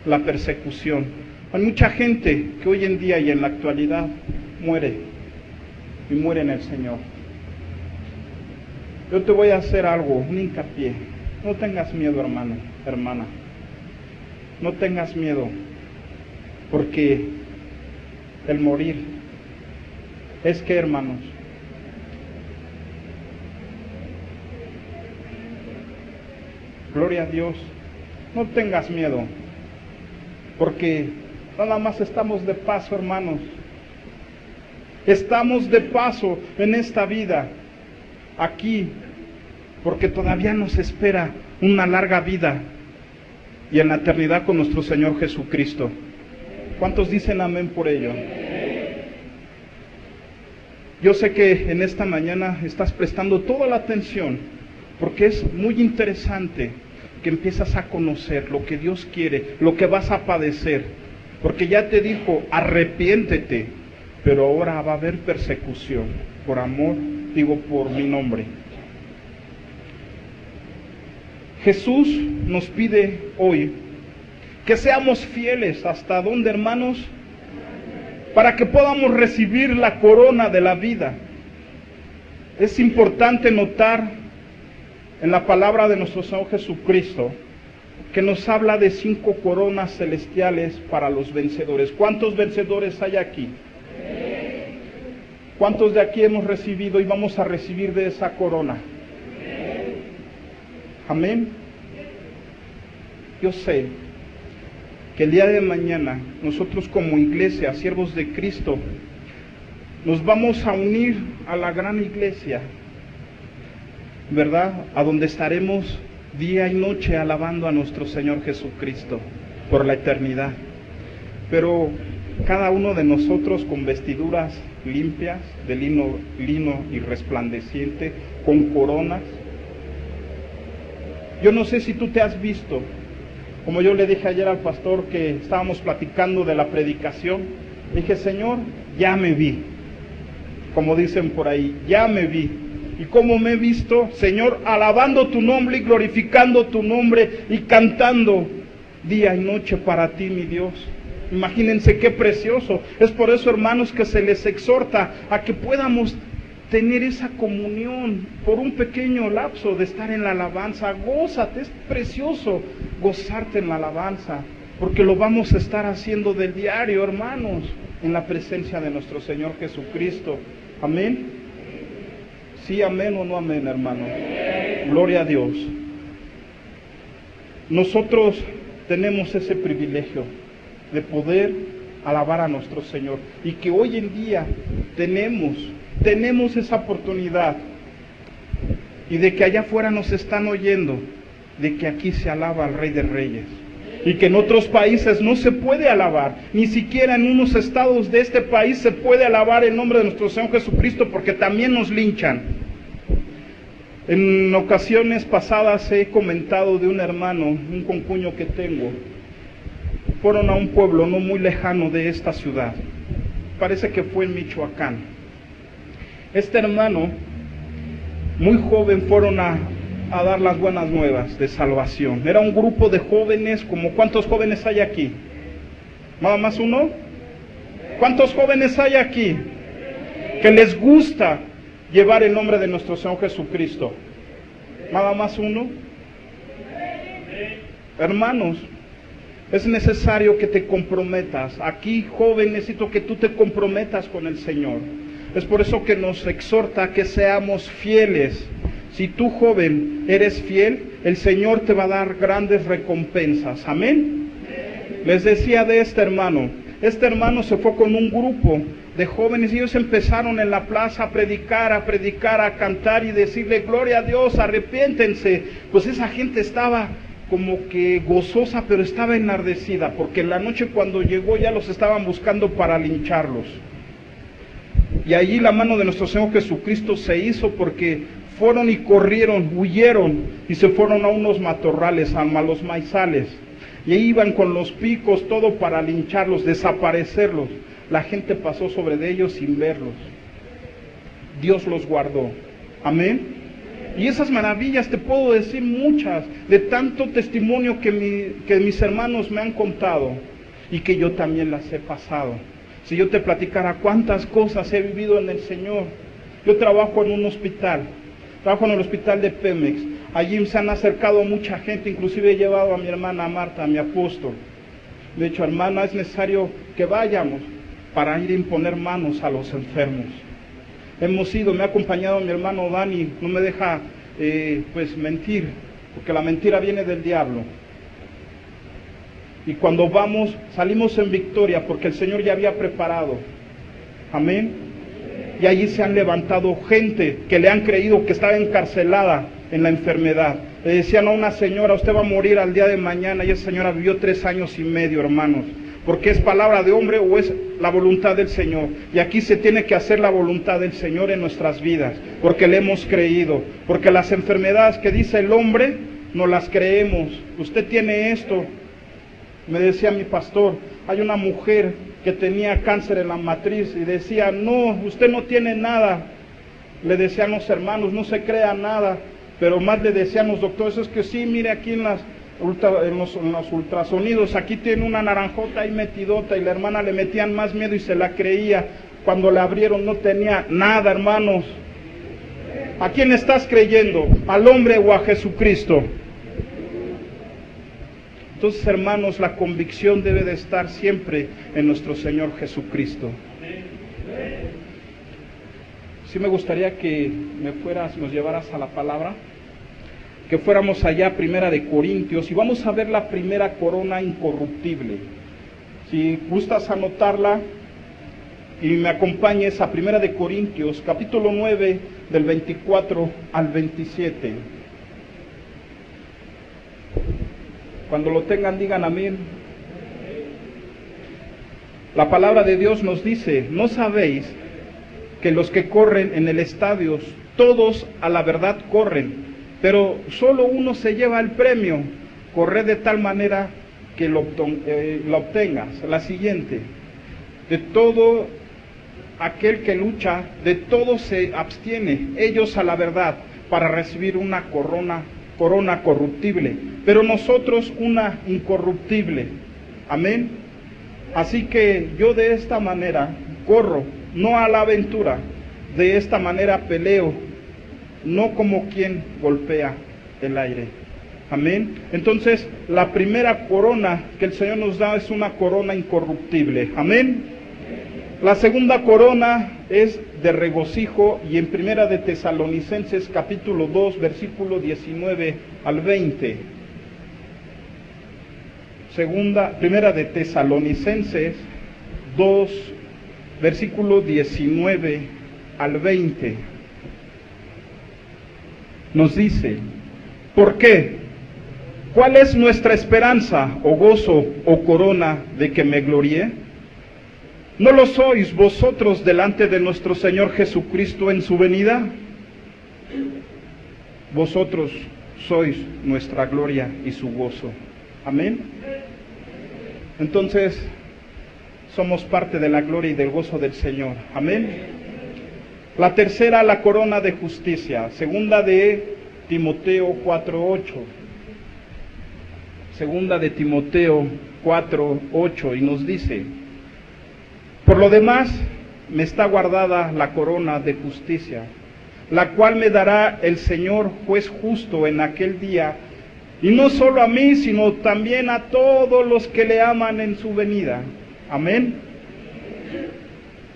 la persecución. Hay mucha gente que hoy en día y en la actualidad muere, y muere en el Señor. Yo te voy a hacer algo, un hincapié. No tengas miedo, hermano, hermana. No tengas miedo, porque el morir es que, hermanos, gloria a Dios, no tengas miedo, porque nada más estamos de paso, hermanos. Estamos de paso en esta vida, aquí, porque todavía nos espera una larga vida y en la eternidad con nuestro Señor Jesucristo. ¿Cuántos dicen amén por ello? Yo sé que en esta mañana estás prestando toda la atención, porque es muy interesante que empiezas a conocer lo que Dios quiere, lo que vas a padecer, porque ya te dijo, arrepiéntete. Pero ahora va a haber persecución, por amor, digo, por mi nombre. Jesús nos pide hoy que seamos fieles. ¿Hasta dónde, hermanos? Para que podamos recibir la corona de la vida. Es importante notar en la palabra de nuestro Señor Jesucristo que nos habla de 5 coronas celestiales para los vencedores. ¿Cuántos vencedores hay aquí? ¿Cuántos de aquí hemos recibido y vamos a recibir de esa corona? Amén. Yo sé que el día de mañana nosotros como iglesia, siervos de Cristo, nos vamos a unir a la gran iglesia, ¿verdad? A donde estaremos día y noche alabando a nuestro Señor Jesucristo por la eternidad. Pero cada uno de nosotros con vestiduras limpias, de lino y resplandeciente, con coronas. Yo no sé si tú te has visto, como yo le dije ayer al pastor que estábamos platicando de la predicación, dije, Señor, ya me vi, como dicen por ahí, ya me vi. ¿Y cómo me he visto? Señor, alabando tu nombre y glorificando tu nombre y cantando día y noche para ti, mi Dios. Imagínense qué precioso. Es por eso, hermanos, que se les exhorta a que podamos tener esa comunión por un pequeño lapso de estar en la alabanza. Gózate, es precioso gozarte en la alabanza, porque lo vamos a estar haciendo del diario, hermanos, en la presencia de nuestro Señor Jesucristo. Amén. Sí, amén o no amén, hermano. Gloria a Dios. Nosotros tenemos ese privilegio de poder alabar a nuestro Señor. Y que hoy en día tenemos esa oportunidad. Y de que allá afuera nos están oyendo, de que aquí se alaba al Rey de Reyes. Y que en otros países no se puede alabar, ni siquiera en unos estados de este país se puede alabar el nombre de nuestro Señor Jesucristo, porque también nos linchan. En ocasiones pasadas he comentado de un hermano, un concuño que tengo. Fueron a un pueblo no muy lejano de esta ciudad. Parece que fue en Michoacán. Este hermano, muy joven, fueron a dar las buenas nuevas de salvación. Era un grupo de jóvenes, como ¿cuántos jóvenes hay aquí? ¿Nada más uno? ¿Cuántos jóvenes hay aquí que les gusta llevar el nombre de nuestro Señor Jesucristo? ¿Nada más uno? Hermanos, es necesario que te comprometas. Aquí, joven, necesito que tú te comprometas con el Señor. Es por eso que nos exhorta a que seamos fieles. Si tú, joven, eres fiel, el Señor te va a dar grandes recompensas. Amén. Les decía de este hermano se fue con un grupo de jóvenes y ellos empezaron en la plaza a predicar, a cantar y decirle gloria a Dios, arrepiéntense. Pues esa gente estaba como que gozosa, pero estaba enardecida, porque en la noche cuando llegó ya los estaban buscando para lincharlos. Y allí la mano de nuestro Señor Jesucristo se hizo, porque fueron y corrieron, huyeron y se fueron a unos matorrales, a los maizales. Y ahí iban con los picos, todo para lincharlos, desaparecerlos. La gente pasó sobre de ellos sin verlos. Dios los guardó. Amén. Y esas maravillas te puedo decir muchas, de tanto testimonio que mis hermanos me han contado y que yo también las he pasado. Si yo te platicara cuántas cosas he vivido en el Señor. Yo trabajo en un hospital. Trabajo en el hospital de Pemex. Allí se han acercado mucha gente, inclusive he llevado a mi hermana Marta, a mi apóstol. De hecho, hermana, es necesario que vayamos para ir a imponer manos a los enfermos. Hemos ido, me ha acompañado mi hermano Dani, no me deja mentir, porque la mentira viene del diablo. Y cuando vamos, salimos en victoria, porque el Señor ya había preparado. Amén. Y allí se han levantado gente que le han creído que estaba encarcelada en la enfermedad. Le decían a una señora, usted va a morir al día de mañana, y esa señora vivió 3 años y medio, hermanos. Porque es palabra de hombre o es la voluntad del Señor. Y aquí se tiene que hacer la voluntad del Señor en nuestras vidas, porque le hemos creído. Porque las enfermedades que dice el hombre, no las creemos. Usted tiene esto. Me decía mi pastor, hay una mujer que tenía cáncer en la matriz y decía, no, usted no tiene nada. Le decían los hermanos, no se crea nada, pero más le decían los doctores, es que sí, mire aquí en los ultrasonidos, aquí tiene una naranjota ahí metidota, y la hermana le metían más miedo y se la creía. Cuando la abrieron no tenía nada, hermanos. ¿A quién estás creyendo? ¿Al hombre o a Jesucristo? Entonces, hermanos, la convicción debe de estar siempre en nuestro Señor Jesucristo. Sí me gustaría que nos llevaras a la palabra, que fuéramos allá, Primera de Corintios, y vamos a ver la primera corona incorruptible. Si gustas anotarla y me acompañes a Primera de Corintios, capítulo 9, del 24 al 27. Cuando lo tengan, digan amén. La palabra de Dios nos dice, ¿no sabéis que los que corren en el estadio, todos a la verdad corren, pero solo uno se lleva el premio? Corred de tal manera que lo obtengas. La siguiente, de todo aquel que lucha, de todo se abstiene, ellos a la verdad, para recibir una corona corruptible, pero nosotros una incorruptible. Amén. Así que yo de esta manera corro, no a la aventura, de esta manera peleo, no como quien golpea el aire. Amén. Entonces, la primera corona que el Señor nos da es una corona incorruptible. Amén. La segunda corona es de regocijo, y en Primera de Tesalonicenses capítulo 2, versículo 19 al 20. Primera de Tesalonicenses 2, versículo 19 al 20. Nos dice, ¿por qué? ¿Cuál es nuestra esperanza, o gozo, o corona de que me gloríe? ¿No lo sois vosotros delante de nuestro Señor Jesucristo en su venida? Vosotros sois nuestra gloria y su gozo. Amén. Entonces, somos parte de la gloria y del gozo del Señor. Amén. La tercera, la corona de justicia. Segunda de Timoteo 4:8. Segunda de Timoteo 4:8, y nos dice, por lo demás, me está guardada la corona de justicia, la cual me dará el Señor juez justo en aquel día, y no solo a mí, sino también a todos los que le aman en su venida. Amén.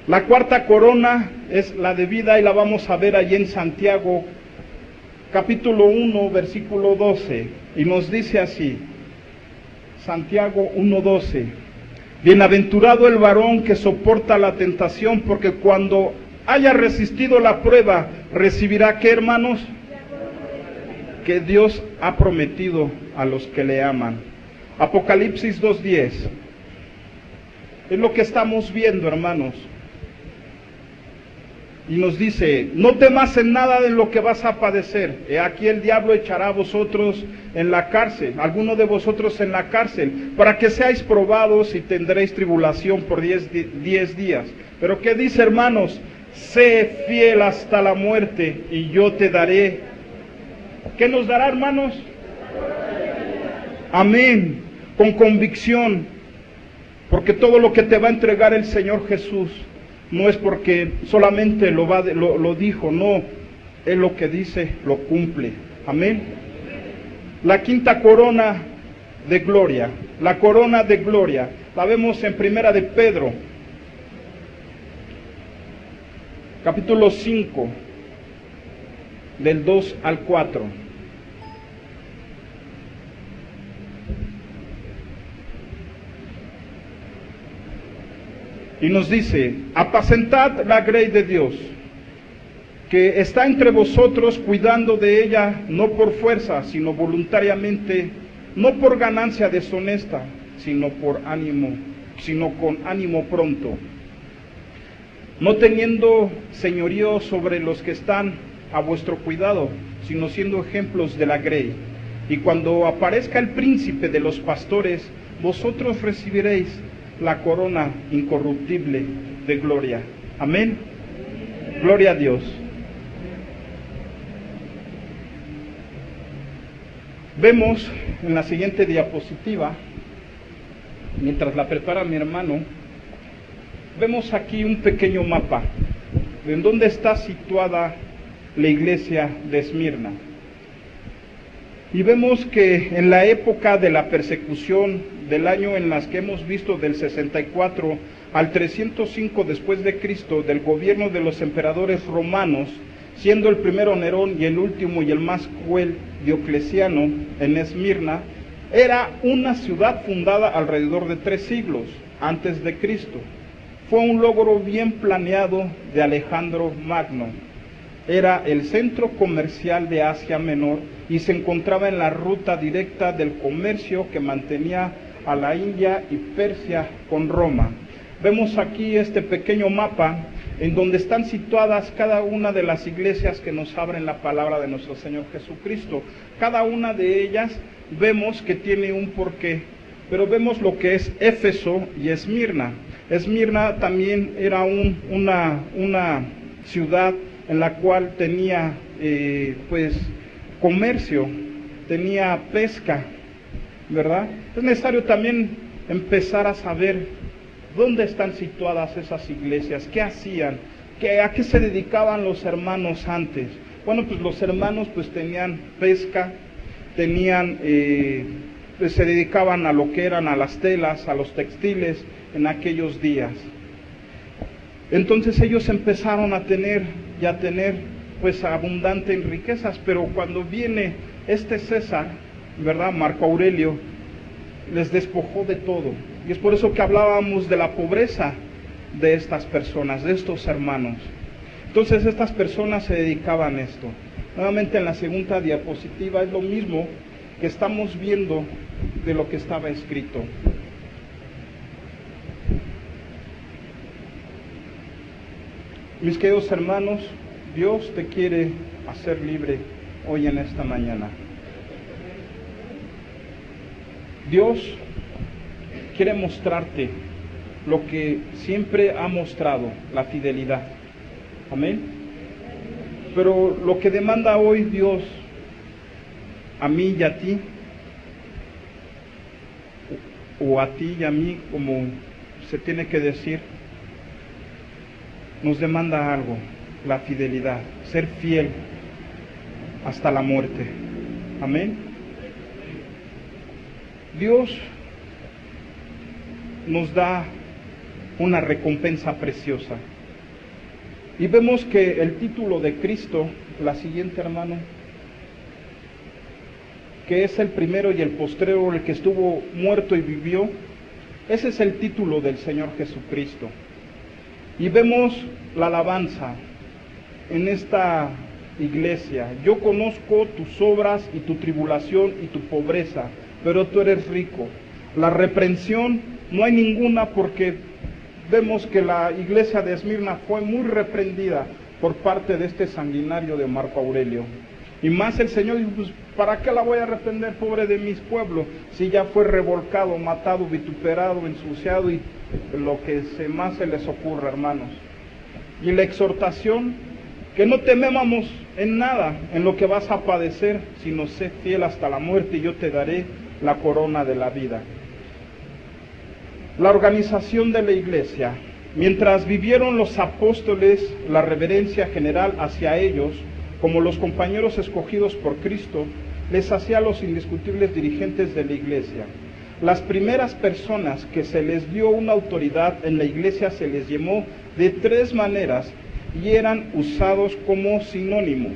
La cuarta corona es la de vida, y la vamos a ver allí en Santiago, capítulo 1, versículo 12, y nos dice así, Santiago 1:12, bienaventurado el varón que soporta la tentación, porque cuando haya resistido la prueba, recibirá, ¿qué, hermanos? Que Dios ha prometido a los que le aman. Apocalipsis 2:10, es lo que estamos viendo, hermanos. Y nos dice, no temas en nada de lo que vas a padecer. He aquí el diablo echará a vosotros en la cárcel, alguno de vosotros en la cárcel, para que seáis probados y tendréis tribulación por 10 días. Pero ¿qué dice, hermanos? Sé fiel hasta la muerte y yo te daré. ¿Qué nos dará, hermanos? Amén. Con convicción. Porque todo lo que te va a entregar el Señor Jesús no es porque solamente lo dijo, no, Él lo que dice, lo cumple. Amén. La quinta corona de gloria, la corona de gloria, la vemos en Primera de Pedro, capítulo 5, del 2 al 4. Y nos dice, apacentad la grey de Dios, que está entre vosotros, cuidando de ella, no por fuerza, sino voluntariamente, no por ganancia deshonesta, sino con ánimo pronto, no teniendo señorío sobre los que están a vuestro cuidado, sino siendo ejemplos de la grey. Y cuando aparezca el príncipe de los pastores, vosotros recibiréis la corona incorruptible de gloria. Amén. Gloria a Dios. Vemos en la siguiente diapositiva, mientras la prepara mi hermano, vemos aquí un pequeño mapa en donde está situada la iglesia de Esmirna. Y vemos que en la época de la persecución del año en las que hemos visto, del 64 al 305 después de Cristo, del gobierno de los emperadores romanos, siendo el primero Nerón y el último y el más cruel Diocleciano, en Esmirna, era una ciudad fundada alrededor de 3 siglos antes de Cristo. Fue un logro bien planeado de Alejandro Magno. Era el centro comercial de Asia Menor y se encontraba en la ruta directa del comercio que mantenía a la India y Persia con Roma. Vemos aquí este pequeño mapa en donde están situadas cada una de las iglesias que nos abren la palabra de nuestro Señor Jesucristo. Cada una de ellas vemos que tiene un porqué, pero vemos lo que es Éfeso y Esmirna. Esmirna también era una ciudad en la cual tenía comercio, tenía pesca, ¿verdad? Es necesario también empezar a saber dónde están situadas esas iglesias, qué hacían, a qué se dedicaban los hermanos antes. Bueno, pues los hermanos pues tenían pesca, pues se dedicaban a lo que eran a las telas, a los textiles en aquellos días. Entonces ellos empezaron a tener pues abundante en riquezas, pero cuando viene este César, ¿verdad? Marco Aurelio, les despojó de todo. Y es por eso que hablábamos de la pobreza de estas personas, de estos hermanos. Entonces estas personas se dedicaban a esto. Nuevamente en la segunda diapositiva es lo mismo que estamos viendo de lo que estaba escrito. Mis queridos hermanos, Dios te quiere hacer libre hoy en esta mañana. Dios quiere mostrarte lo que siempre ha mostrado, la fidelidad. Amén. Pero lo que demanda hoy Dios a mí y a ti, o a ti y a mí, como se tiene que decir, nos demanda algo, la fidelidad, ser fiel hasta la muerte. Amén. Dios nos da una recompensa preciosa. Y vemos que el título de Cristo, la siguiente, hermano, que es el primero y el postrero, el que estuvo muerto y vivió, ese es el título del Señor Jesucristo. Y vemos la alabanza en esta iglesia. Yo conozco tus obras y tu tribulación y tu pobreza, pero tú eres rico. La reprensión no hay ninguna, porque vemos que la iglesia de Esmirna fue muy reprendida por parte de este sanguinario de Marco Aurelio. Y más el Señor dijo, pues, ¿para qué la voy a reprender, pobre de mis pueblos? Si ya fue revolcado, matado, vituperado, ensuciado y lo que más se les ocurra, hermanos. Y la exhortación, que no temamos en nada en lo que vas a padecer, sino sé fiel hasta la muerte y yo te daré la corona de la vida. La organización de la iglesia. Mientras vivieron los apóstoles la reverencia general hacia ellos, como los compañeros escogidos por Cristo, les hacía los indiscutibles dirigentes de la iglesia. Las primeras personas que se les dio una autoridad en la iglesia se les llamó de 3 maneras y eran usados como sinónimos.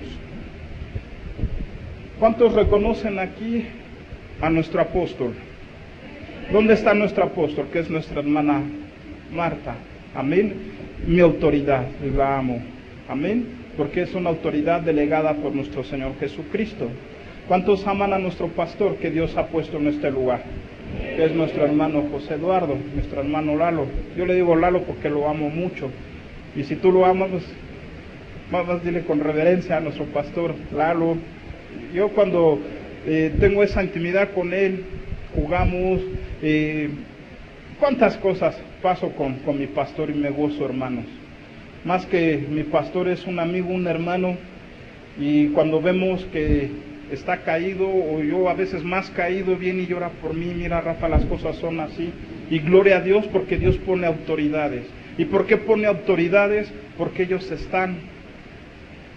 ¿Cuántos reconocen aquí a nuestro apóstol? ¿Dónde está nuestro apóstol? Que es nuestra hermana Marta. Amén. Mi autoridad, y la amo. Amén. Porque es una autoridad delegada por nuestro Señor Jesucristo. ¿Cuántos aman a nuestro pastor que Dios ha puesto en este lugar? Que es nuestro hermano José Eduardo, nuestro hermano Lalo. Yo le digo Lalo porque lo amo mucho. Y si tú lo amas, pues, más dile con reverencia a nuestro pastor Lalo. Yo cuando tengo esa intimidad con él, jugamos, cuántas cosas paso con mi pastor y me gozo, hermanos. Más que mi pastor es un amigo, un hermano, y cuando vemos que está caído, o yo a veces más caído, viene y llora por mí, mira Rafa, las cosas son así, y gloria a Dios porque Dios pone autoridades. ¿Y por qué pone autoridades? Porque ellos están,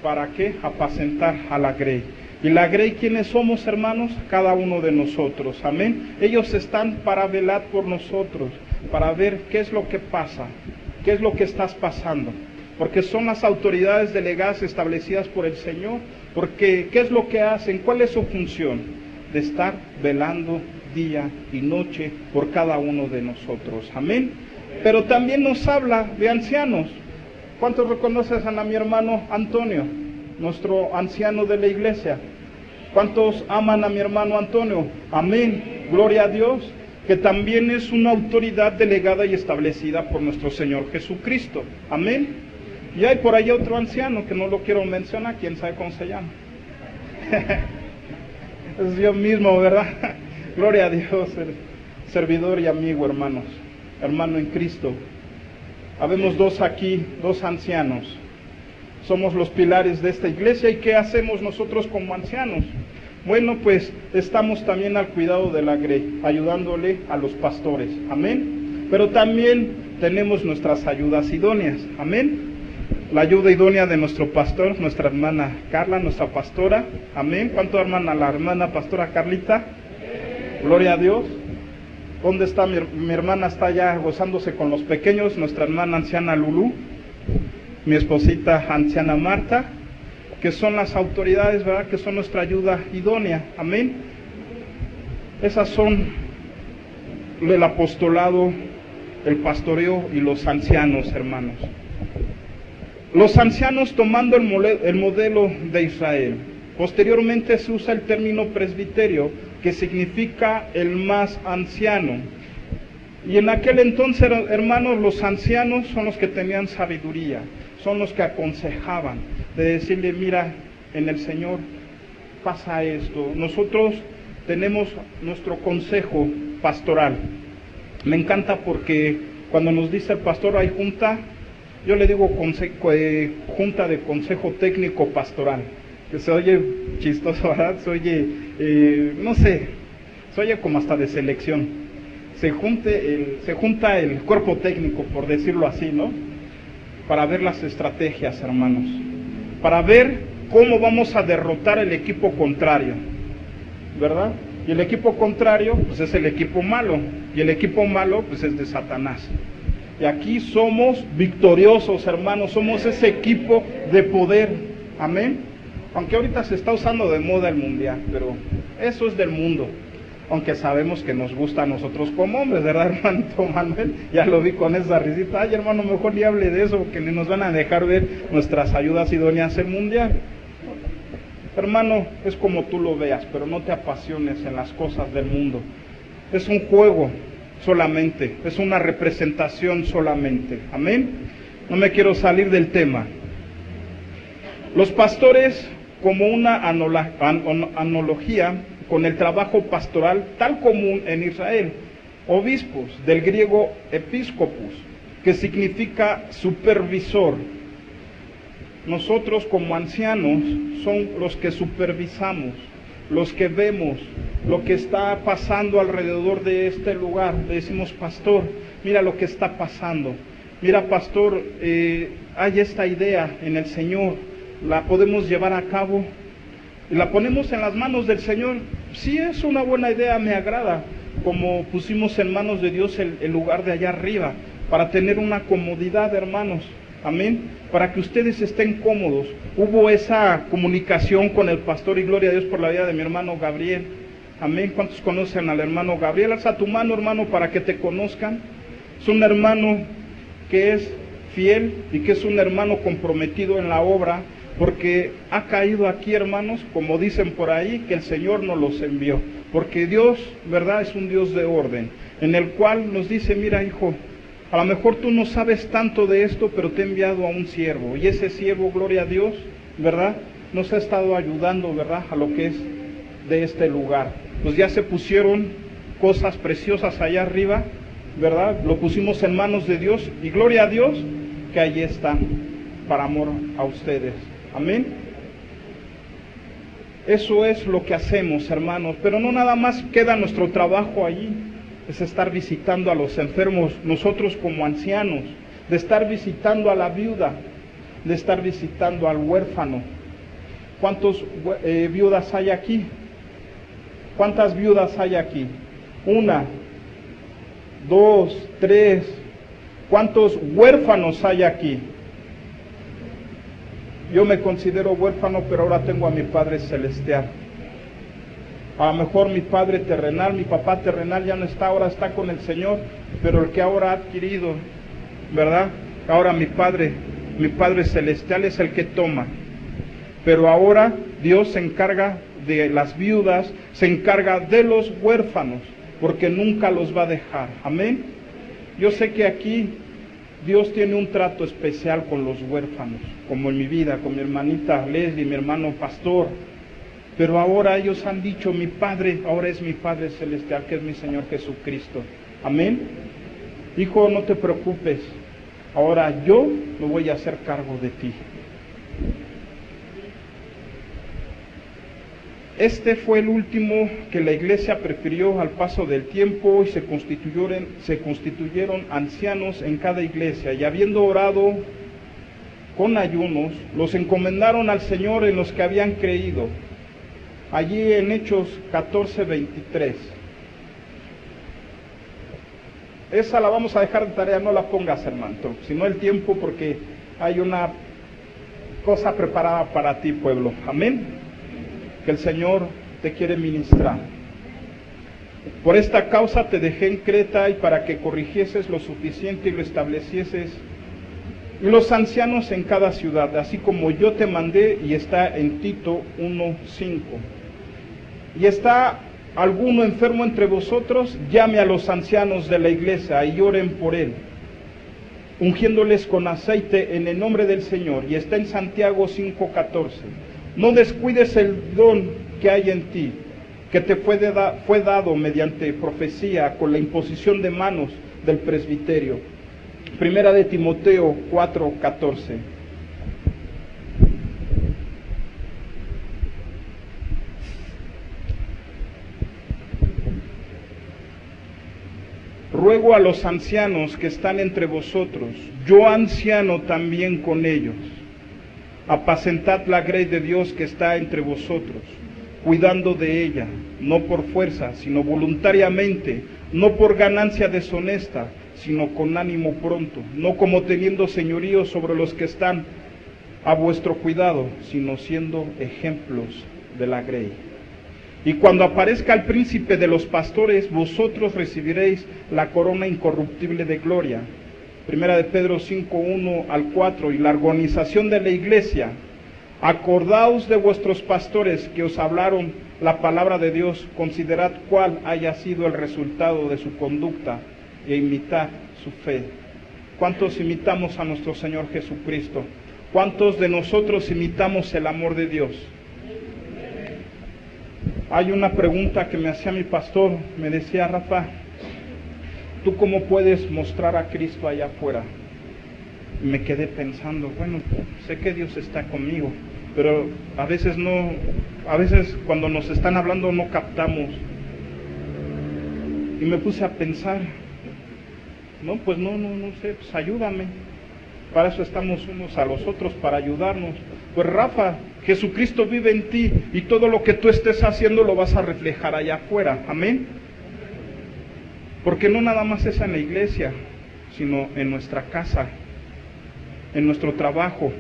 ¿para qué? Apacentar a la grey. ¿Y la grey quiénes somos, hermanos? Cada uno de nosotros, amén. Ellos están para velar por nosotros, para ver qué es lo que pasa, qué es lo que estás pasando, porque son las autoridades delegadas establecidas por el Señor, porque ¿qué es lo que hacen? ¿Cuál es su función? De estar velando día y noche por cada uno de nosotros, amén. Pero también nos habla de ancianos. ¿Cuántos reconocen a mi hermano Antonio, nuestro anciano de la iglesia? ¿Cuántos aman a mi hermano Antonio? Amén, gloria a Dios, que también es una autoridad delegada y establecida por nuestro Señor Jesucristo, amén. Y hay por ahí otro anciano que no lo quiero mencionar, quién sabe cómo se llama. Es yo mismo, ¿verdad? Gloria a Dios, servidor y amigo, hermanos, hermano en Cristo. Habemos 2 aquí, 2 ancianos. Somos los pilares de esta iglesia. ¿Y qué hacemos nosotros como ancianos? Bueno, pues estamos también al cuidado de la grey, ayudándole a los pastores, amén. Pero también tenemos nuestras ayudas idóneas, amén. La ayuda idónea de nuestro pastor, nuestra hermana Carla, nuestra pastora, amén. ¿Cuánto aman a la hermana pastora Carlita? Gloria a Dios. ¿Dónde está mi hermana? Está allá gozándose con los pequeños, nuestra hermana anciana Lulú, mi esposita anciana Marta, que son las autoridades, ¿verdad? Que son nuestra ayuda idónea, amén. Esas son el apostolado, el pastoreo y los ancianos, hermanos. Los ancianos tomando el modelo de Israel. Posteriormente se usa el término presbiterio, que significa el más anciano. Y en aquel entonces, hermanos, los ancianos son los que tenían sabiduría, son los que aconsejaban, de decirle, mira, en el Señor pasa esto. Nosotros tenemos nuestro consejo pastoral. Me encanta porque cuando nos dice el pastor hay junta, yo le digo junta de consejo técnico pastoral, que se oye chistoso, ¿verdad? Se oye, no sé, se oye como hasta de selección. Se junta el cuerpo técnico, por decirlo así, ¿no? Para ver las estrategias, hermanos. Para ver cómo vamos a derrotar el equipo contrario, ¿verdad? Y el equipo contrario, pues es el equipo malo. Y el equipo malo, pues es de Satanás. Y aquí somos victoriosos, hermanos. Somos ese equipo de poder. Amén. Aunque ahorita se está usando de moda el mundial, pero eso es del mundo. Aunque sabemos que nos gusta a nosotros como hombres, ¿verdad, hermano Manuel? Ya lo vi con esa risita. Ay, hermano, mejor ni hable de eso, porque ni nos van a dejar ver nuestras ayudas idóneas en mundial. Hermano, es como tú lo veas, pero no te apasiones en las cosas del mundo. Es un juego solamente, es una representación solamente. Amén. No me quiero salir del tema. Los pastores, como una analogía con el trabajo pastoral tal común en Israel, obispos, del griego episcopos, que significa supervisor. Nosotros como ancianos son los que supervisamos, los que vemos lo que está pasando alrededor de este lugar. Le decimos, pastor, mira lo que está pasando. Mira, pastor, hay esta idea en el Señor, la podemos llevar a cabo y la ponemos en las manos del Señor. Sí, es una buena idea, me agrada, como pusimos en manos de Dios el lugar de allá arriba, para tener una comodidad, hermanos. Amén. Para que ustedes estén cómodos. Hubo esa comunicación con el pastor y gloria a Dios por la vida de mi hermano Gabriel. Amén. ¿Cuántos conocen al hermano Gabriel? Alza tu mano, hermano, para que te conozcan. Es un hermano que es fiel y que es un hermano comprometido en la obra, porque ha caído aquí, hermanos, como dicen por ahí, que el Señor nos los envió. Porque Dios, ¿verdad?, es un Dios de orden, en el cual nos dice, mira, hijo, a lo mejor tú no sabes tanto de esto, pero te he enviado a un siervo. Y ese siervo, gloria a Dios, ¿verdad?, nos ha estado ayudando, ¿verdad?, a lo que es de este lugar. Pues ya se pusieron cosas preciosas allá arriba, ¿verdad? Lo pusimos en manos de Dios y gloria a Dios que allí están para amor a ustedes. Amén. Eso es lo que hacemos, hermanos, pero no nada más queda nuestro trabajo allí, es estar visitando a los enfermos, nosotros como ancianos, de estar visitando a la viuda, de estar visitando al huérfano. ¿Cuántas viudas hay aquí? ¿Cuántas viudas hay aquí? 1, 2, 3. ¿Cuántos huérfanos hay aquí? Yo me considero huérfano, pero ahora tengo a mi Padre Celestial. A lo mejor mi padre terrenal, mi papá terrenal ya no está, ahora está con el Señor, pero el que ahora ha adquirido, ¿verdad? Ahora mi Padre Celestial es el que toma. Pero ahora Dios se encarga de las viudas, se encarga de los huérfanos, porque nunca los va a dejar. Amén. Yo sé que aquí Dios tiene un trato especial con los huérfanos, como en mi vida, con mi hermanita Leslie, mi hermano pastor. Pero ahora ellos han dicho, mi Padre, ahora es mi Padre Celestial, que es mi Señor Jesucristo. Amén. Hijo, no te preocupes, ahora yo me voy a hacer cargo de ti. Este fue el último que la iglesia prefirió al paso del tiempo y se constituyeron ancianos en cada iglesia, y habiendo orado con ayunos, los encomendaron al Señor en los que habían creído. Allí en Hechos 14:23. Esa la vamos a dejar de tarea, no la pongas, hermano, sino el tiempo, porque hay una cosa preparada para ti, pueblo. Amén. Que el Señor te quiere ministrar. Por esta causa te dejé en Creta y para que corrigieses lo suficiente y lo establecieses y los ancianos en cada ciudad, así como yo te mandé, y está en Tito 1:5. Y está alguno enfermo entre vosotros, llame a los ancianos de la iglesia y oren por él, ungiéndoles con aceite en el nombre del Señor. Y está en Santiago 5:14. No descuides el don que hay en ti, que te fue dado mediante profecía con la imposición de manos del presbiterio. Primera de Timoteo 4:14. Ruego a los ancianos que están entre vosotros, yo anciano también con ellos, apacentad la grey de Dios que está entre vosotros, cuidando de ella, no por fuerza, sino voluntariamente, no por ganancia deshonesta, sino con ánimo pronto, no como teniendo señorío sobre los que están a vuestro cuidado, sino siendo ejemplos de la grey. Y cuando aparezca el príncipe de los pastores, vosotros recibiréis la corona incorruptible de gloria. Primera de Pedro 5:1-4. Y la organización de la iglesia. Acordaos de vuestros pastores que os hablaron la palabra de Dios, considerad cuál haya sido el resultado de su conducta e imitad su fe. ¿Cuántos imitamos a nuestro Señor Jesucristo? ¿Cuántos de nosotros imitamos el amor de Dios? Hay una pregunta que me hacía mi pastor, me decía: Rafa, ¿tú cómo puedes mostrar a Cristo allá afuera? Y me quedé pensando, bueno, sé que Dios está conmigo, pero a veces cuando nos están hablando no captamos. Y me puse a pensar, no sé, pues ayúdame. Para eso estamos unos a los otros, para ayudarnos. Pues Rafa, Jesucristo vive en ti y todo lo que tú estés haciendo lo vas a reflejar allá afuera. Amén. Porque no nada más es en la iglesia, sino en nuestra casa, en nuestro trabajo.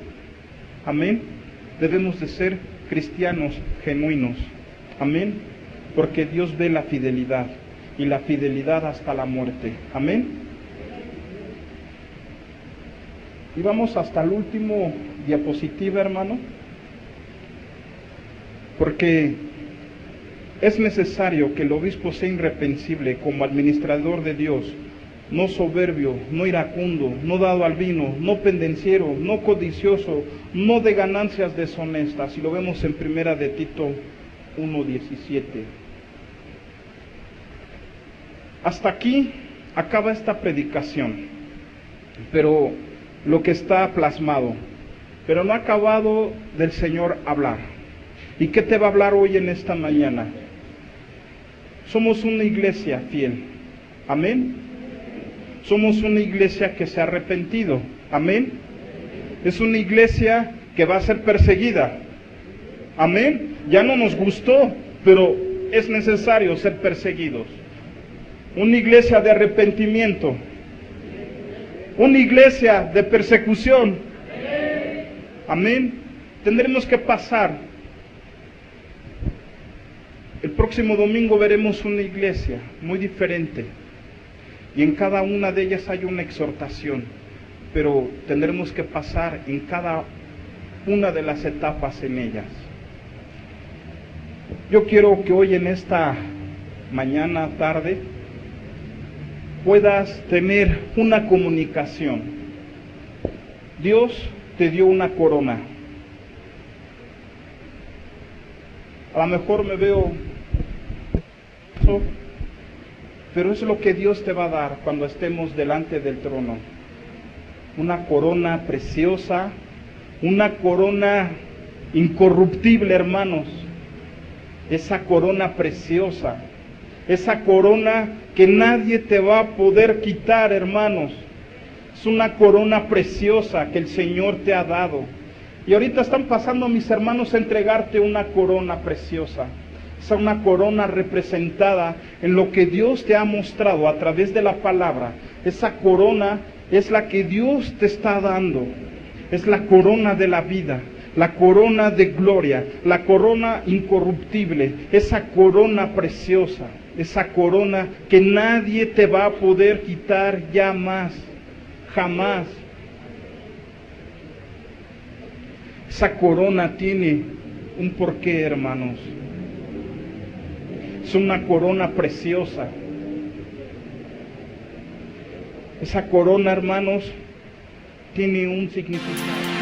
Amén. Debemos de ser cristianos genuinos. Amén. Porque Dios ve la fidelidad, y la fidelidad hasta la muerte. Amén. Y vamos hasta el último diapositiva, hermano, porque es necesario que el obispo sea irreprensible como administrador de Dios, no soberbio, no iracundo, no dado al vino, no pendenciero, no codicioso, no de ganancias deshonestas. Y lo vemos en Primera de Tito 1:17. Hasta aquí acaba esta predicación, pero lo que está plasmado, pero no ha acabado del Señor hablar. ¿Y qué te va a hablar hoy en esta mañana? Somos una iglesia fiel. Amén. Somos una iglesia que se ha arrepentido. Amén. Es una iglesia que va a ser perseguida. Amén. Ya no nos gustó, pero es necesario ser perseguidos. Una iglesia de arrepentimiento. Una iglesia de persecución. Amén. Tendremos que pasar. El próximo domingo veremos una iglesia muy diferente. Y en cada una de ellas hay una exhortación. Pero tendremos que pasar en cada una de las etapas en ellas. Yo quiero que hoy en esta mañana, tarde, puedas tener una comunicación. Dios te dio una corona. A lo mejor me veo, pero es lo que Dios te va a dar cuando estemos delante del trono. Una corona preciosa, una corona incorruptible, hermanos. Esa corona preciosa, esa corona que nadie te va a poder quitar, hermanos. Es una corona preciosa que el Señor te ha dado. Y ahorita están pasando mis hermanos a entregarte una corona preciosa. Es una corona representada en lo que Dios te ha mostrado a través de la palabra. Esa corona es la que Dios te está dando. Es la corona de la vida, la corona de gloria, la corona incorruptible, esa corona preciosa. esa corona que nadie te va a poder quitar ya más, jamás. Esa corona tiene un porqué, hermanos. Es una corona preciosa. Esa corona, hermanos, tiene un significado.